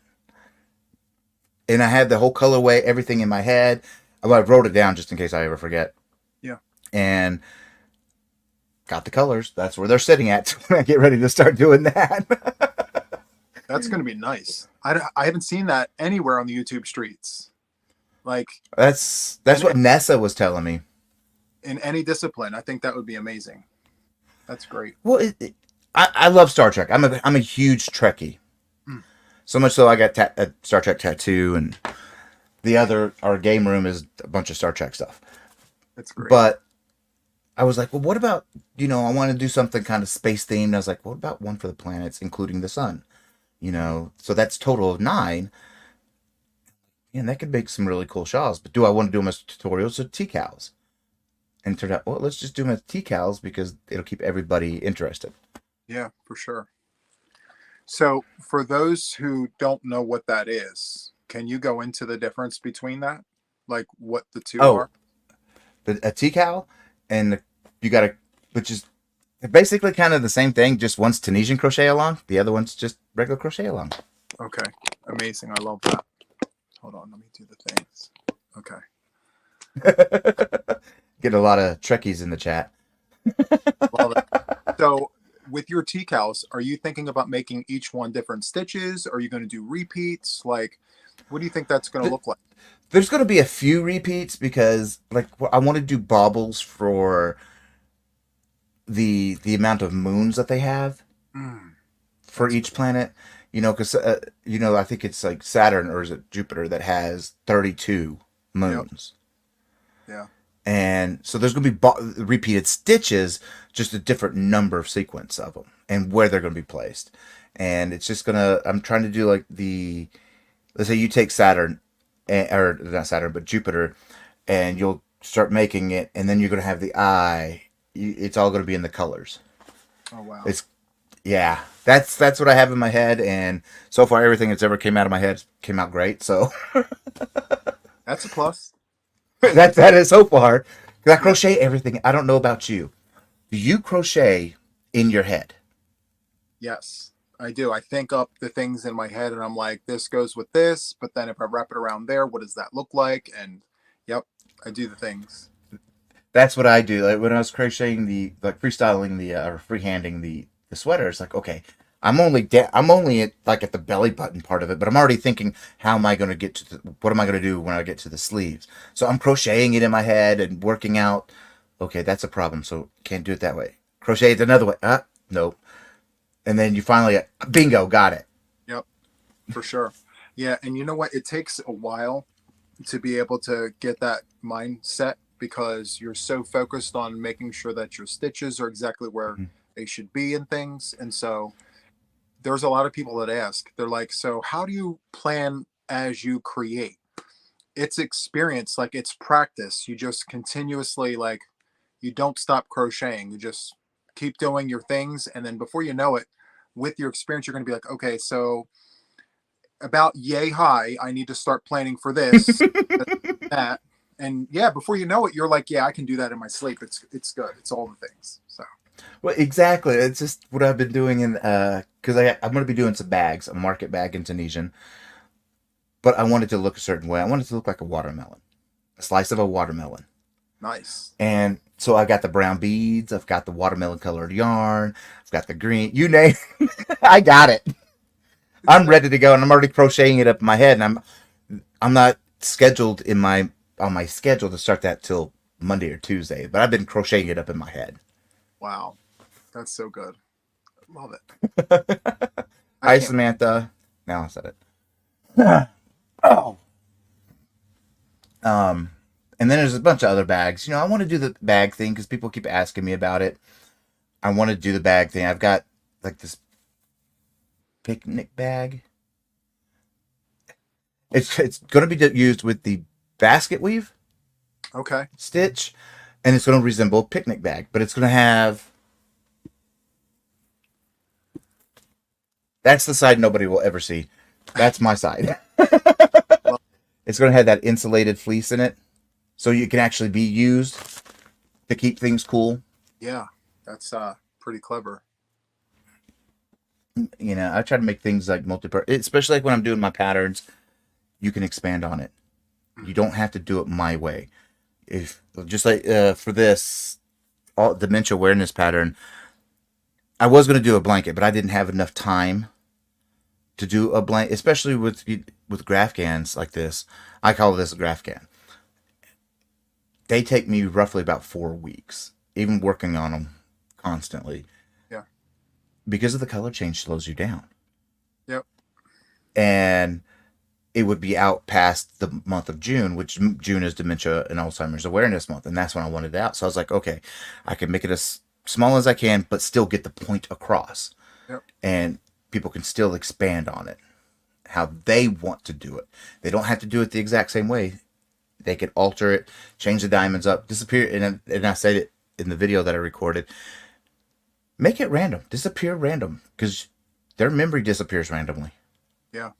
And I had the whole colorway, everything in my head. Well, I wrote it down just in case I ever forget. Yeah. And got the colors. That's where they're sitting at when I get ready to start doing that. That's going to be nice. I haven't seen that anywhere on the YouTube streets. Like That's in, what Nessa was telling me. in any discipline, I think that would be amazing. That's great. Well, I love Star Trek. I'm a huge Trekkie. Mm, So much so I got a Star Trek tattoo, and our game room is a bunch of Star Trek stuff. that's great. But I was like, well, what about, I want to do something kind of space themed. I was like, what about one for the planets, including the sun? So that's total of 9. And that could make some really cool shawls. But do I want to do them as tutorials or tea cows? And it turned out, well, let's just do them as tea cows because it'll keep everybody interested. Yeah, for sure. So for those who don't know what that is, can you go into the difference between that? Like what the two Oh, are? a tea cow, and you got to, which is basically kind of the same thing. Just one's Tunisian crochet along, the other one's just regular crochet along. Okay. Amazing. I love that. Hold on, let me do the things. Okay. Get a lot of Trekkies in the chat. Love it. So with your tea cows, are you thinking about making each one different stitches? Are you going to do repeats? Like, what do you think that's going to look like? There's going to be a few repeats because, like, I want to do baubles for the amount of moons that they have Mm, for that's each planet. because I think it's like Saturn or is it Jupiter that has 32 Yep. moons. Yeah. And so there's going to be repeated stitches, just a different number of sequence of them and where they're going to be placed. And it's just going to, I'm trying to do like let's say you take Saturn, or not Saturn, but Jupiter, and you'll start making it, and then you're going to have the eye. It's all going to be in the colors. Oh wow. It's, yeah, that's what I have in my head. And so far, everything that's ever came out of my head came out great. So That's a plus. that is so far. 'Cause I Yeah. crochet everything. I don't know about you. Do you crochet in your head? Yes, I do. I think up the things in my head and I'm like, this goes with this, but then if I wrap it around there, what does that look like? And yep, I do the things. That's what I do. Like when I was crocheting like freestyling or freehanding the sweater, it's like, okay, I'm only at the belly button part of it, but I'm already thinking, how am I going to get to what am I going to do when I get to the sleeves? So I'm crocheting it in my head and working out. Okay, that's a problem. So can't do it that way. Crochet it another way. Nope. And then you finally, bingo, got it. Yep, for sure. Yeah, and you know what? It takes a while to be able to get that mindset because you're so focused on making sure that your stitches are exactly where Mhm. they should be and things. And so there's a lot of people that ask, they're like, so how do you plan as you create? It's experience, like it's practice. You just continuously, like, you don't stop crocheting. You just keep doing your things. And then before you know it, with your experience, you're going to be like, okay, so about yay high, I need to start planning for this, that. And yeah, before you know it, you're like, yeah, I can do that in my sleep. It's good. It's all the things. So Well, exactly. It's just what I've been doing because I'm going to be doing some bags, a market bag in Tunisian, but I want it to look a certain way. I want it to look like a watermelon, a slice of a watermelon. nice. And so I got the brown beads, I've got the watermelon colored yarn, I've got the green, you name it. I got it. I'm ready to go, and I'm already crocheting it up in my head, and I'm not scheduled on my schedule to start that till Monday or Tuesday, but I've been crocheting it up in my head. Wow. That's so good. Love it. I Hi, can't. Samantha. Now I said it. Oh. And then there's a bunch of other bags. I want to do the bag thing because people keep asking me about it. I want to do the bag thing. I've got like this picnic bag. It's going to be used with the basket weave Okay. stitch, and it's going to resemble a picnic bag, but it's going to have. That's the side nobody will ever see. That's my side. Well, It's going to have that insulated fleece in it, so you can actually be used to keep things cool. yeah, that's pretty clever. I try to make things like multi-purpose, especially like when I'm doing my patterns. You can expand on it. You don't have to do it my way. If just like for this dementia awareness pattern, I was going to do a blanket, but I didn't have enough time to do a blanket, especially with graphgans like this. I call this a graphgan. They take me roughly about 4 weeks, even working on them constantly, Yeah. because of the color change slows you down. Yep. And it would be out past the month of June, which June is Dementia and Alzheimer's Awareness Month, and that's when I wanted it out. So I was like, okay, I can make it as small as I can, but still get the point across, Yep. and people can still expand on it how they want to do it. They don't have to do it the exact same way. They can alter it, change the diamonds up, disappear, and I said it in the video that I recorded. Make it random, disappear random, because their memory disappears randomly. Yeah.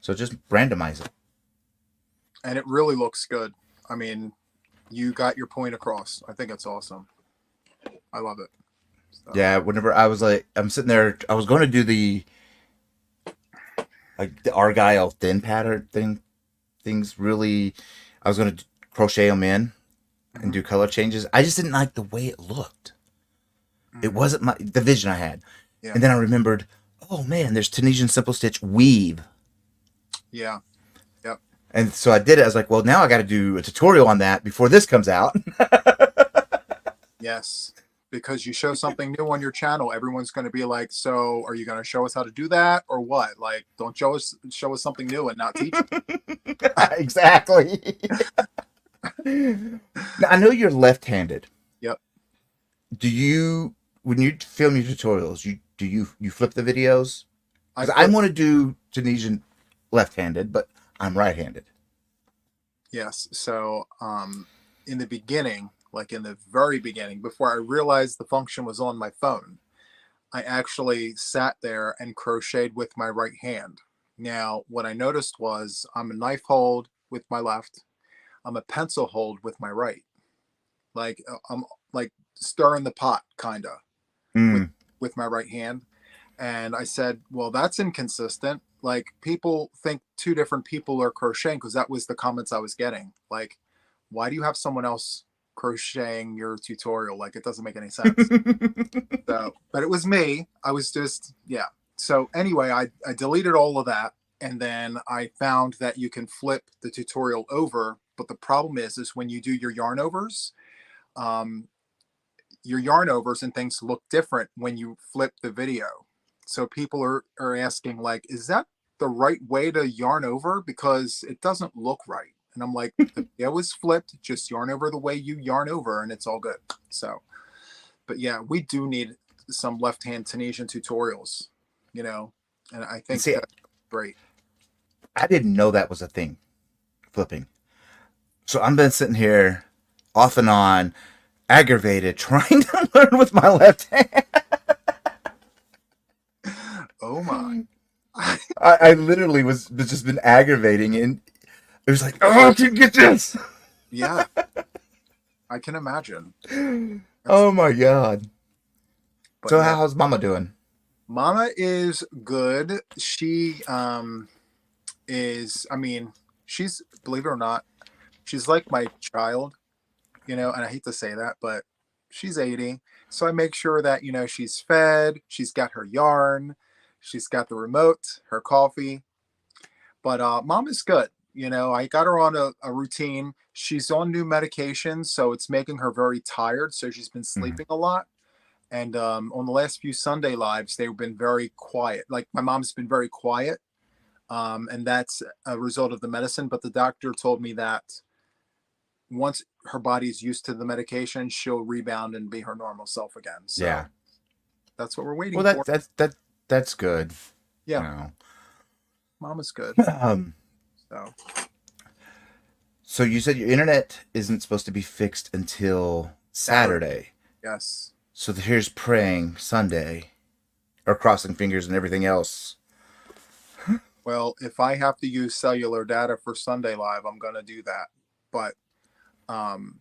So just randomize it. And it really looks good. I mean, you got your point across. I think it's awesome. I love it. So, Yeah, whenever I was like, I'm sitting there, I was going to do the Argyle thin pattern things really, I was going to crochet them in and do color changes. I just didn't like the way it looked. It wasn't the vision I had. Yeah. And then I remembered, oh man, there's Tunisian simple stitch weave. Yeah. Yep. And so I did it. I was like, well, now I got to do a tutorial on that before this comes out. Yes. because you show something new on your channel, everyone's going to be like, so are you going to show us how to do that or what? Like, don't show us something new and not teach us. Exactly. Now, I know you're left-handed. Yep. Do you, when you film your tutorials, you flip the videos? Because I flip- want to do Tunisian left-handed, but I'm right-handed. Yes. So, in the beginning, like in the very beginning, before I realized the function was on my phone, I actually sat there and crocheted with my right hand. Now, what I noticed was I'm a knife hold with my left. I'm a pencil hold with my right. Like I'm like stirring the pot, kind of, with Mm. with my right hand. And I said, well, that's inconsistent. Like people think two different people are crocheting because that was the comments I was getting. Like, why do you have someone else crocheting your tutorial? Like it doesn't make any sense. So, but it was me. I was just, yeah. So anyway, I deleted all of that. And then I found that you can flip the tutorial over. But the problem is when you do um, your yarn overs and things look different when you flip the video. So people are asking like, is that the right way to yarn over? Because it doesn't look right. And I'm like, the video was flipped, just yarn over the way you yarn over and it's all good. So, but yeah, we do need some left-hand Tunisian tutorials, you know, and I think See, that's great. I didn't know that was a thing, flipping. So I've been sitting here off and on, aggravated, trying to learn with my left hand. Oh my. I literally was just been aggravating, and it was like, oh, I can get this. Yeah, I can imagine. Oh my god. But So yeah, how's Mama doing? Mama is good. She is, I mean, she's, believe it or not, she's like my child, you know, and I hate to say that, but she's 80. So I make sure that, you know, she's fed, she's got her yarn, she's got the remote, her coffee. But mom is good. You know, I got her on a routine. She's on new medication, so it's making her very tired. So she's been Mhm. sleeping a lot. And on the last few Sunday lives, they've been very quiet. Like my mom's been very quiet. And that's a result of the medicine. But the doctor told me that once her body's used to the medication, she'll rebound and be her normal self again. Yeah. So that's what we're Well, waiting for. that's good. You Yeah, know. mom is good. Um. So So you said your internet isn't supposed to be fixed until Saturday. yes. So here's praying Sunday, or crossing fingers and everything else. Well, if I have to use cellular data for Sunday Live, I'm going to do that. But um,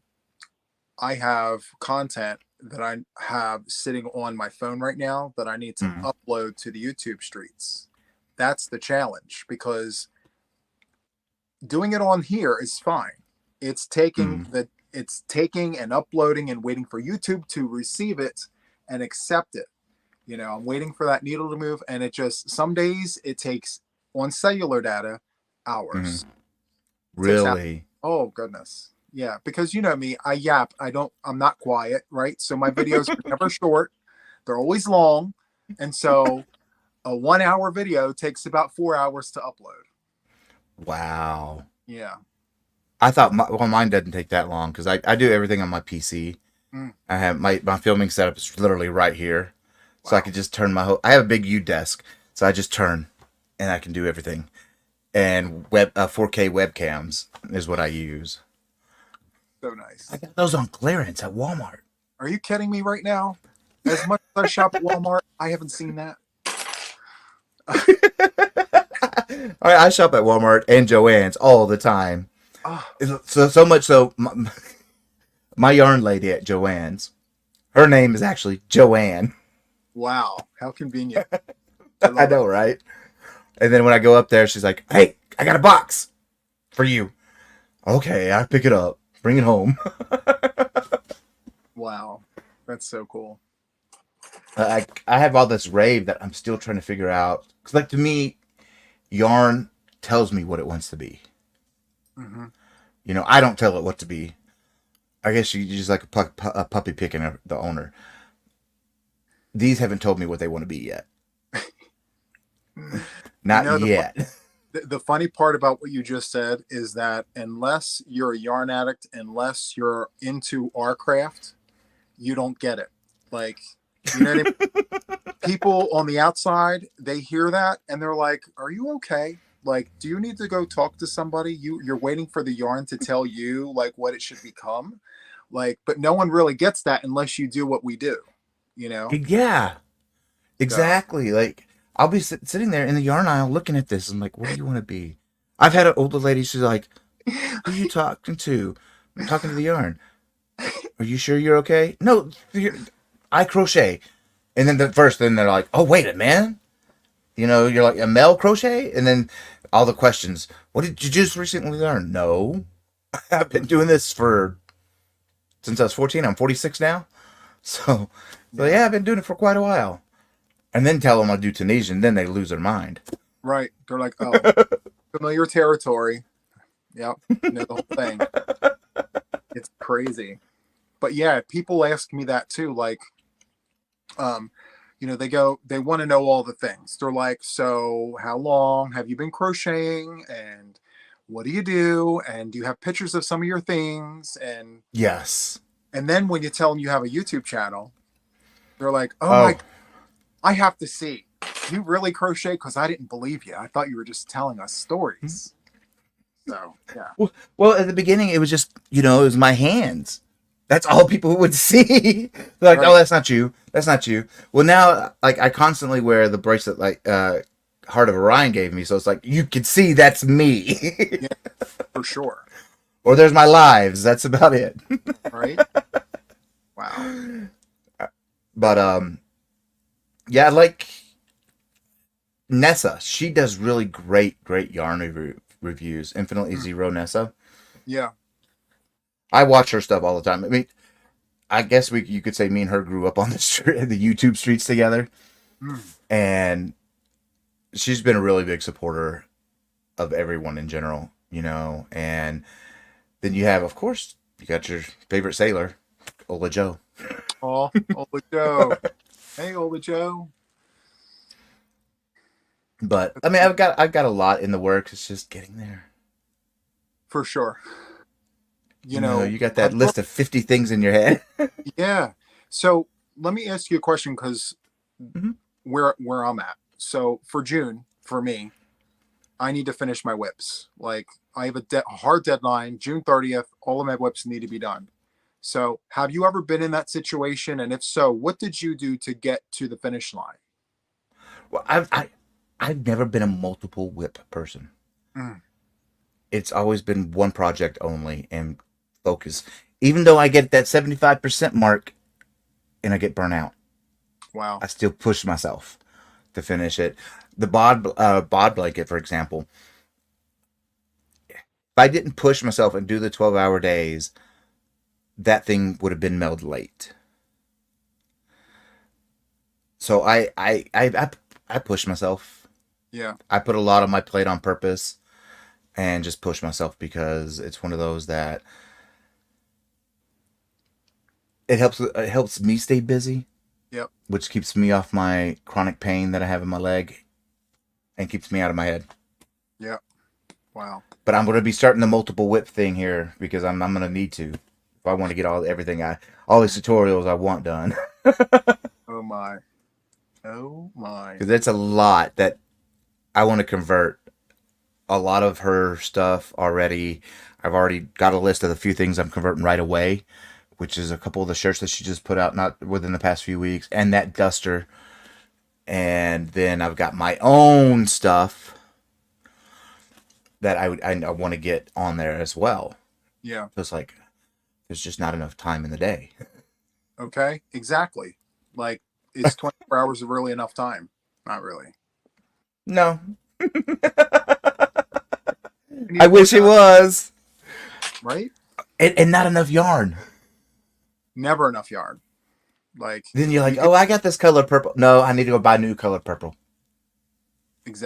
I have content that I have sitting on my phone right now that I need to Mm. upload to the YouTube streets. That's the challenge because doing it on here is fine. It's taking Mm. it's taking and uploading and waiting for YouTube to receive it and accept it. You know, I'm waiting for that needle to move, and it just some days it takes on cellular data Mm. hours. It takes Really? oh goodness. Yeah, because you know me, I yap. I'm not quiet, right? So my videos are never short. They're always long. And so a 1 hour video takes about 4 hours to upload. Wow. Yeah. I thought mine doesn't take that long because I do everything on my PC. Mm, I have my filming setup is literally right here, so I wow. could just turn my whole. I have a big U desk, so I just turn, and I can do everything. And 4K webcams is what I use. So nice. I got those on clearance at Walmart. Are you kidding me right now? As much as I shop at Walmart, I haven't seen that. I shop at Walmart and Joann's all the time. Oh, So much so, my yarn lady at Joann's, her name is actually Joanne. wow. How convenient. I I love it. know, right? And then when I go up there, she's like, "Hey, I got a box for you." Okay, I pick it up, bring it home. Wow. That's so cool. I have all this rave that I'm still trying to figure out. Cause like to me, yarn tells me what it wants to be. Hmm. You know, I don't tell it what to be. I guess you just like a puppy picking the owner. these haven't told me what they want to be yet. You Not know, yet. the funny part about what you just said is that unless you're a yarn addict, unless you're into our craft, you don't get it. Like, you know what I mean? People on the outside, they hear that and they're like, "Are you okay? Like, do you need to go talk to somebody? You're waiting for the yarn to tell you like what it should become." Like, but no one really gets that unless you do what we do, you know? Yeah, So, exactly. Like I'll be sitting there in the yarn aisle looking at this. I'm like, what do you want to be? I've had an older lady. She's like, who are you talking to? I'm talking to the yarn. Are you sure you're okay? No, I crochet. And then then they're like, oh wait a man. You know, you're like a male crochet, and then all the questions. What did you just recently learn? No, I've been doing this for since I was 14. I'm 46 now, so yeah, yeah, I've been doing it for quite a while. And then tell them I do Tunisian, then they lose their mind. right. They're like, "Oh, familiar territory." Yep, know the whole thing. It's crazy. But yeah, people ask me that too. Like, um, they want to know all the things. They're like, "So, how long have you been crocheting? And what do you do? And do you have pictures of some of your things?" Yes. And then when you tell them you have a YouTube channel, they're like, "Oh my, Oh, I have to see. You really crochet? Because I didn't believe you. I thought you were just telling us stories." So yeah, well, at the beginning, it was just, it was my hands. That's all people would see. They're like, oh, right. that's not you. That's not you. Well, now, like, I constantly wear the bracelet, like, Heart of Orion gave me. So it's like, you can see that's me. Yeah, for sure. Or there's my lives. That's about it. Right. Wow. But, yeah, like Nessa, she does really great yarn reviews. Infinitely Mm, Zero Nessa. yeah. I watch her stuff all the time. I mean, I guess you could say me and her grew up on the the YouTube streets together, Mm, and she's been a really big supporter of everyone in general, And then you have, of course, you got your favorite sailor, Ola Joe. oh, Ola Joe. Hey, Ola Joe. But I mean, I've got a lot in the works. It's just getting there. For sure. You You know, got I that list of 50 things in your head. yeah. So let me ask you a question because Mhm. where I'm at. So for June, for me, I need to finish my whips. Like I have a hard deadline, June 30th. All of my whips need to be done. So have you ever been in that situation? And if so, what did you do to get to the finish line? Well, I've never been a multiple whip person. Mm, It's always been one project only and focus. Even though I get that 75% mark and I get burnt out, wow. I still push myself to finish it. The bod blanket, for example, if I didn't push myself and do the 12-hour days, that thing would have been mailed late. So I push myself. Yeah. I put a lot on my plate on purpose and just push myself because it's one of those that it helps me stay busy, Yep. which keeps me off my chronic pain that I have in my leg and keeps me out of my head. Yep. Wow. But I'm going to be starting the multiple whip thing here because I'm going to need to if I want to get all these tutorials I want done. Oh my. Oh my. Because it's a lot that I want to convert. A lot of her stuff already. I've already got a list of the few things I'm converting right away, which is a couple of the shirts that she just put out not within the past few weeks, and that duster. And then I've got my own stuff that I want to get on there as well. Yeah. So it's like there's just not enough time in the day. Okay. Exactly. Like, is 24 hours really enough time? Not really. No, You need I to wish push it out, was, right? and not enough yarn. Never enough yarn. Like Then you're like, you could oh, I got this color purple. No, I need to go buy new color purple.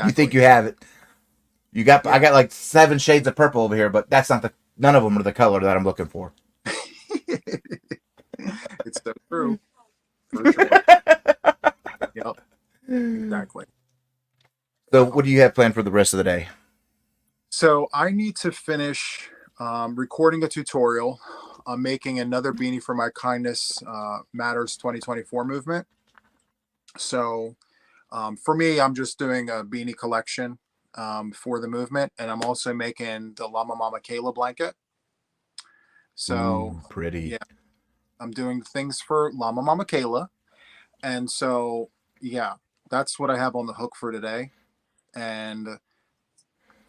You think exactly. you have it? I Yeah. got like 7 shades of purple over here, but that's not none of them are the color that I'm looking for. It's so true. For sure. Yep, exactly. So, what do you have planned for the rest of the day? So I need to finish recording a tutorial. I'm making another beanie for my Kindness Matters 2024 movement. So for me, I'm just doing a beanie collection for the movement, and I'm also making the Llama Mama Kayla blanket. So Ooh, pretty. yeah, I'm doing things for Llama Mama Kayla, and so yeah, that's what I have on the hook for today. And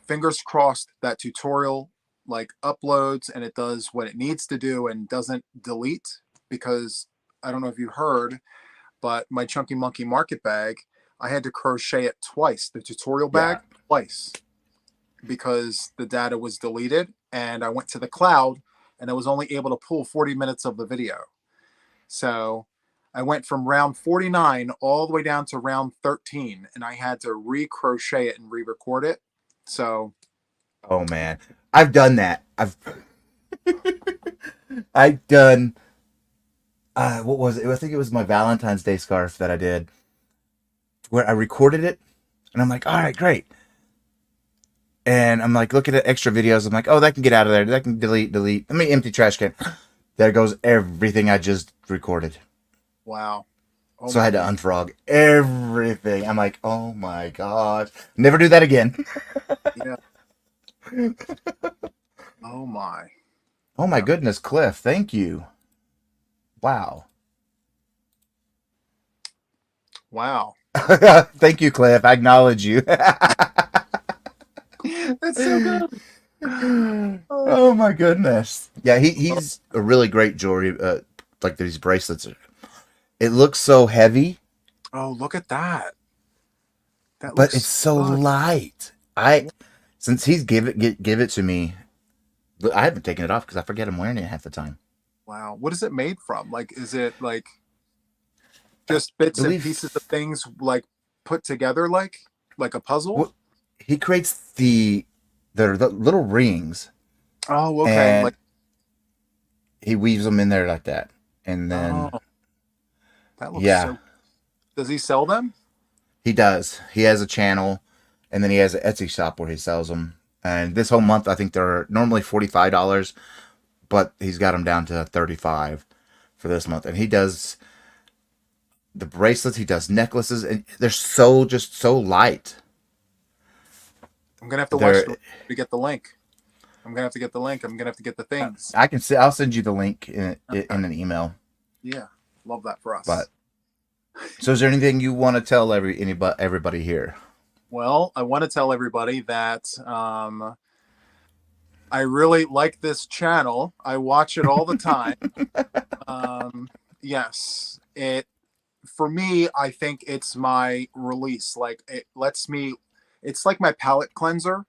fingers crossed that tutorial like uploads and it does what it needs to do and doesn't delete, because I don't know if you heard, but my Chunky Monkey market bag, I had to crochet it twice, the tutorial Yeah. bag twice, because the data was deleted and I went to the cloud and I was only able to pull 40 minutes of the video. So I went from round 49 all the way down to round 13 and I had to re-crochet it and re-record it. So Oh man, I've done that. I've done. What was it? I think it was my Valentine's Day scarf that I did, where I recorded it, and I'm like, all right, great. And I'm like looking at extra videos. I'm like, oh, that can get out of there. That can delete. Let me empty trash can. There goes everything I just recorded. wow. Oh So I my had to God. unfrog everything. I'm like, oh my gosh, never do that again. Yeah. Oh my. Oh my Yeah. goodness, Cliff, thank you. Wow. Wow. Thank you, Cliff. I acknowledge you. That's so good. Oh, Oh my goodness. Yeah, he's a really great jewelry. Like these bracelets. It looks so heavy, oh, look at that. That but it's looks so good. light. Yeah. Since he's give it to me, I haven't taken it off because I forget I'm wearing it half the time. Wow. What is it made from? Like, is it like just I bits and pieces of believe things like put together like a puzzle? what he creates the little rings Oh, okay. and Like, he weaves them in there like that, and oh, then that looks yeah, so. Does he sell them? he does. He has a channel, and then he has an Etsy shop where he sells them. And this whole month, I think they're normally $45, but he's got them down to 35 for this month. And he does the bracelets, he does necklaces, and they're so just so light. I'm gonna have to watch They're to get the link. I'm gonna have to get the link. I'm gonna have to get the things. I can see. I'll send you the link Okay. in an email. Yeah. Love that for But us. so, is there anything you want to tell everybody here? Well, I want to tell everybody that I really like this channel. I watch it all the time. Yes, it for me, I think it's my release. Like it lets me, it's like my palette cleanser,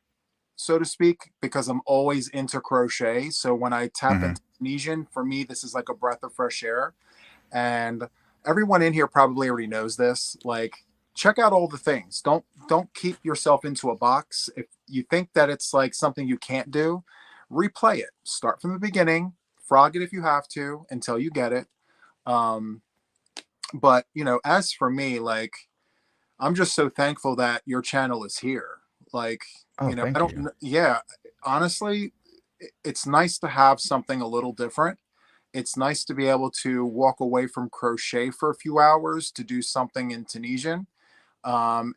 so to speak, because I'm always into crochet. So when I tap Hmm. into Tunisian, for me, this is like a breath of fresh air. And everyone in here probably already knows this. Like, check out all the things. Don't keep yourself into a box. If you think that it's like something you can't do, replay it. Start from the beginning, frog it if you have to until you get it. Um, but as for me, like I'm just so thankful that your channel is here. Like, Oh, I thank don't you. yeah, honestly, it's nice to have something a little different. It's nice to be able to walk away from crochet for a few hours to do something in Tunisian.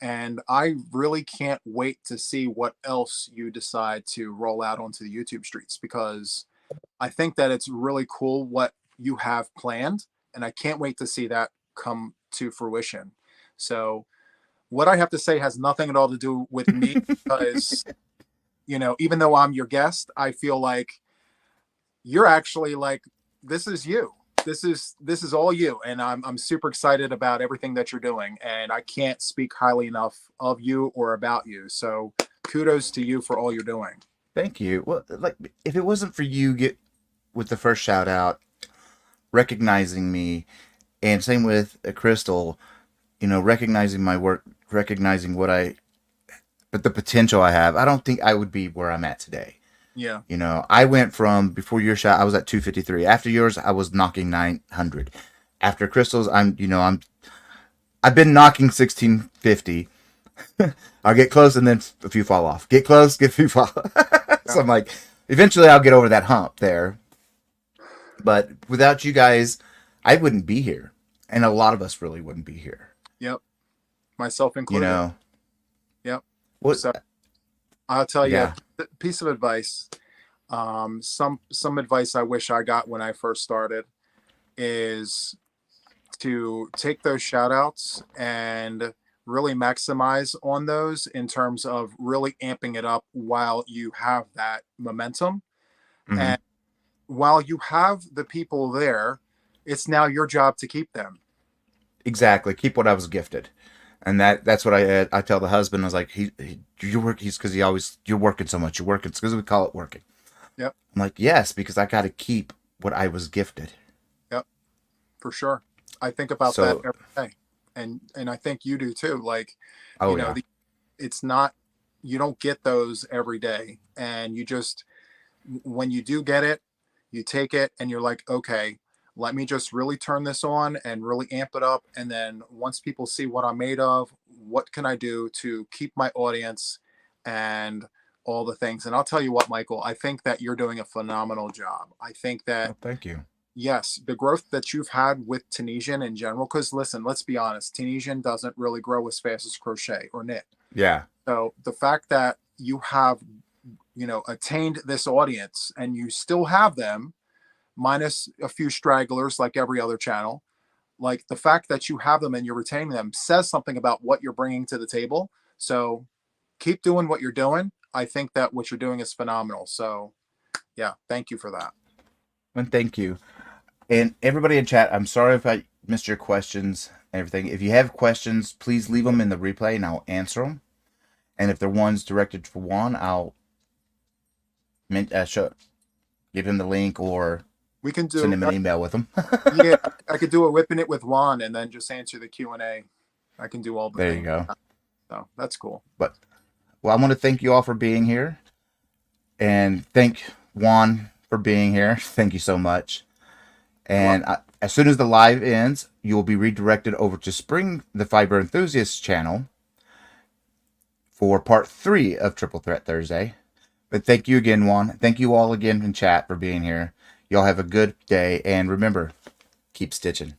And I really can't wait to see what else you decide to roll out onto the YouTube streets, because I think that it's really cool what you have planned. And I can't wait to see that come to fruition. So, what I have to say has nothing at all to do with me, because, even though I'm your guest, I feel like you're actually like, this is you. This is all you, and I'm super excited about everything that you're doing, and I can't speak highly enough of you or about you. So kudos to you for all you're doing. Thank you. Well, like if it wasn't for you get with the first shout out, recognizing me, and same with Crystal, recognizing my work, recognizing but the potential I have, I don't think I would be where I'm at today. Yeah. I went from before your shot, I was at 253. After yours, I was knocking 900. After Crystal's, I'm I've been knocking 1650. I'll get close and then a few fall off. Get close, get a few fall off. So Yeah. I'm like, eventually I'll get over that hump there. But without you guys, I wouldn't be here. And a lot of us really wouldn't be here. Yep. Myself You included. know, Yep. what? So I'll tell you Yeah. a piece of advice. Some advice I wish I got when I first started is to take those shout outs and really maximize on those in terms of really amping it up while you have that momentum. Mm-hmm. And while you have the people there, it's now your job to keep them. Exactly. Keep what I was gifted. And that's what I tell the husband. I was like, you work. He's because he always, you're working so much. You're working because we call it working. Yep. I'm like, yes, because I got to keep what I was gifted. Yep. For sure. I think about that So, every day. And I think you do too. Like, oh you know, yeah, it's not, you don't get those every day. And you just, when you do get it, you take it and you're like, okay, let me just really turn this on and really amp it up. And then once people see what I'm made of, what can I do to keep my audience and all the things? And I'll tell you what, Michael, I think that you're doing a phenomenal job. I think that, oh, thank you. yes, the growth that you've had with Tunisian in general, because listen, let's be honest, Tunisian doesn't really grow as fast as crochet or knit. Yeah, So the fact that you have, attained this audience and you still have them, minus a few stragglers like every other channel, like the fact that you have them and you're retaining them says something about what you're bringing to the table. So keep doing what you're doing. I think that what you're doing is phenomenal. So yeah, thank you for that. and thank you. And everybody in chat, I'm sorry if I missed your questions and everything. If you have questions, please leave them in the replay and I'll answer them. And if they're ones directed for Juan, I'll give him the link or We can send do, him an email with them. yeah, I could do a whipping it with Juan and then just answer the Q&A. I can do all the There things. you go. So that's cool. But well, I want to thank you all for being here, and thank Juan for being here. Thank you so much. And as soon as the live ends, you will be redirected over to Spring the Fiber Enthusiasts channel for part 3 of Triple Threat Thursday. But thank you again, Juan. Thank you all again in chat for being here. Y'all have a good day, and remember, keep stitching.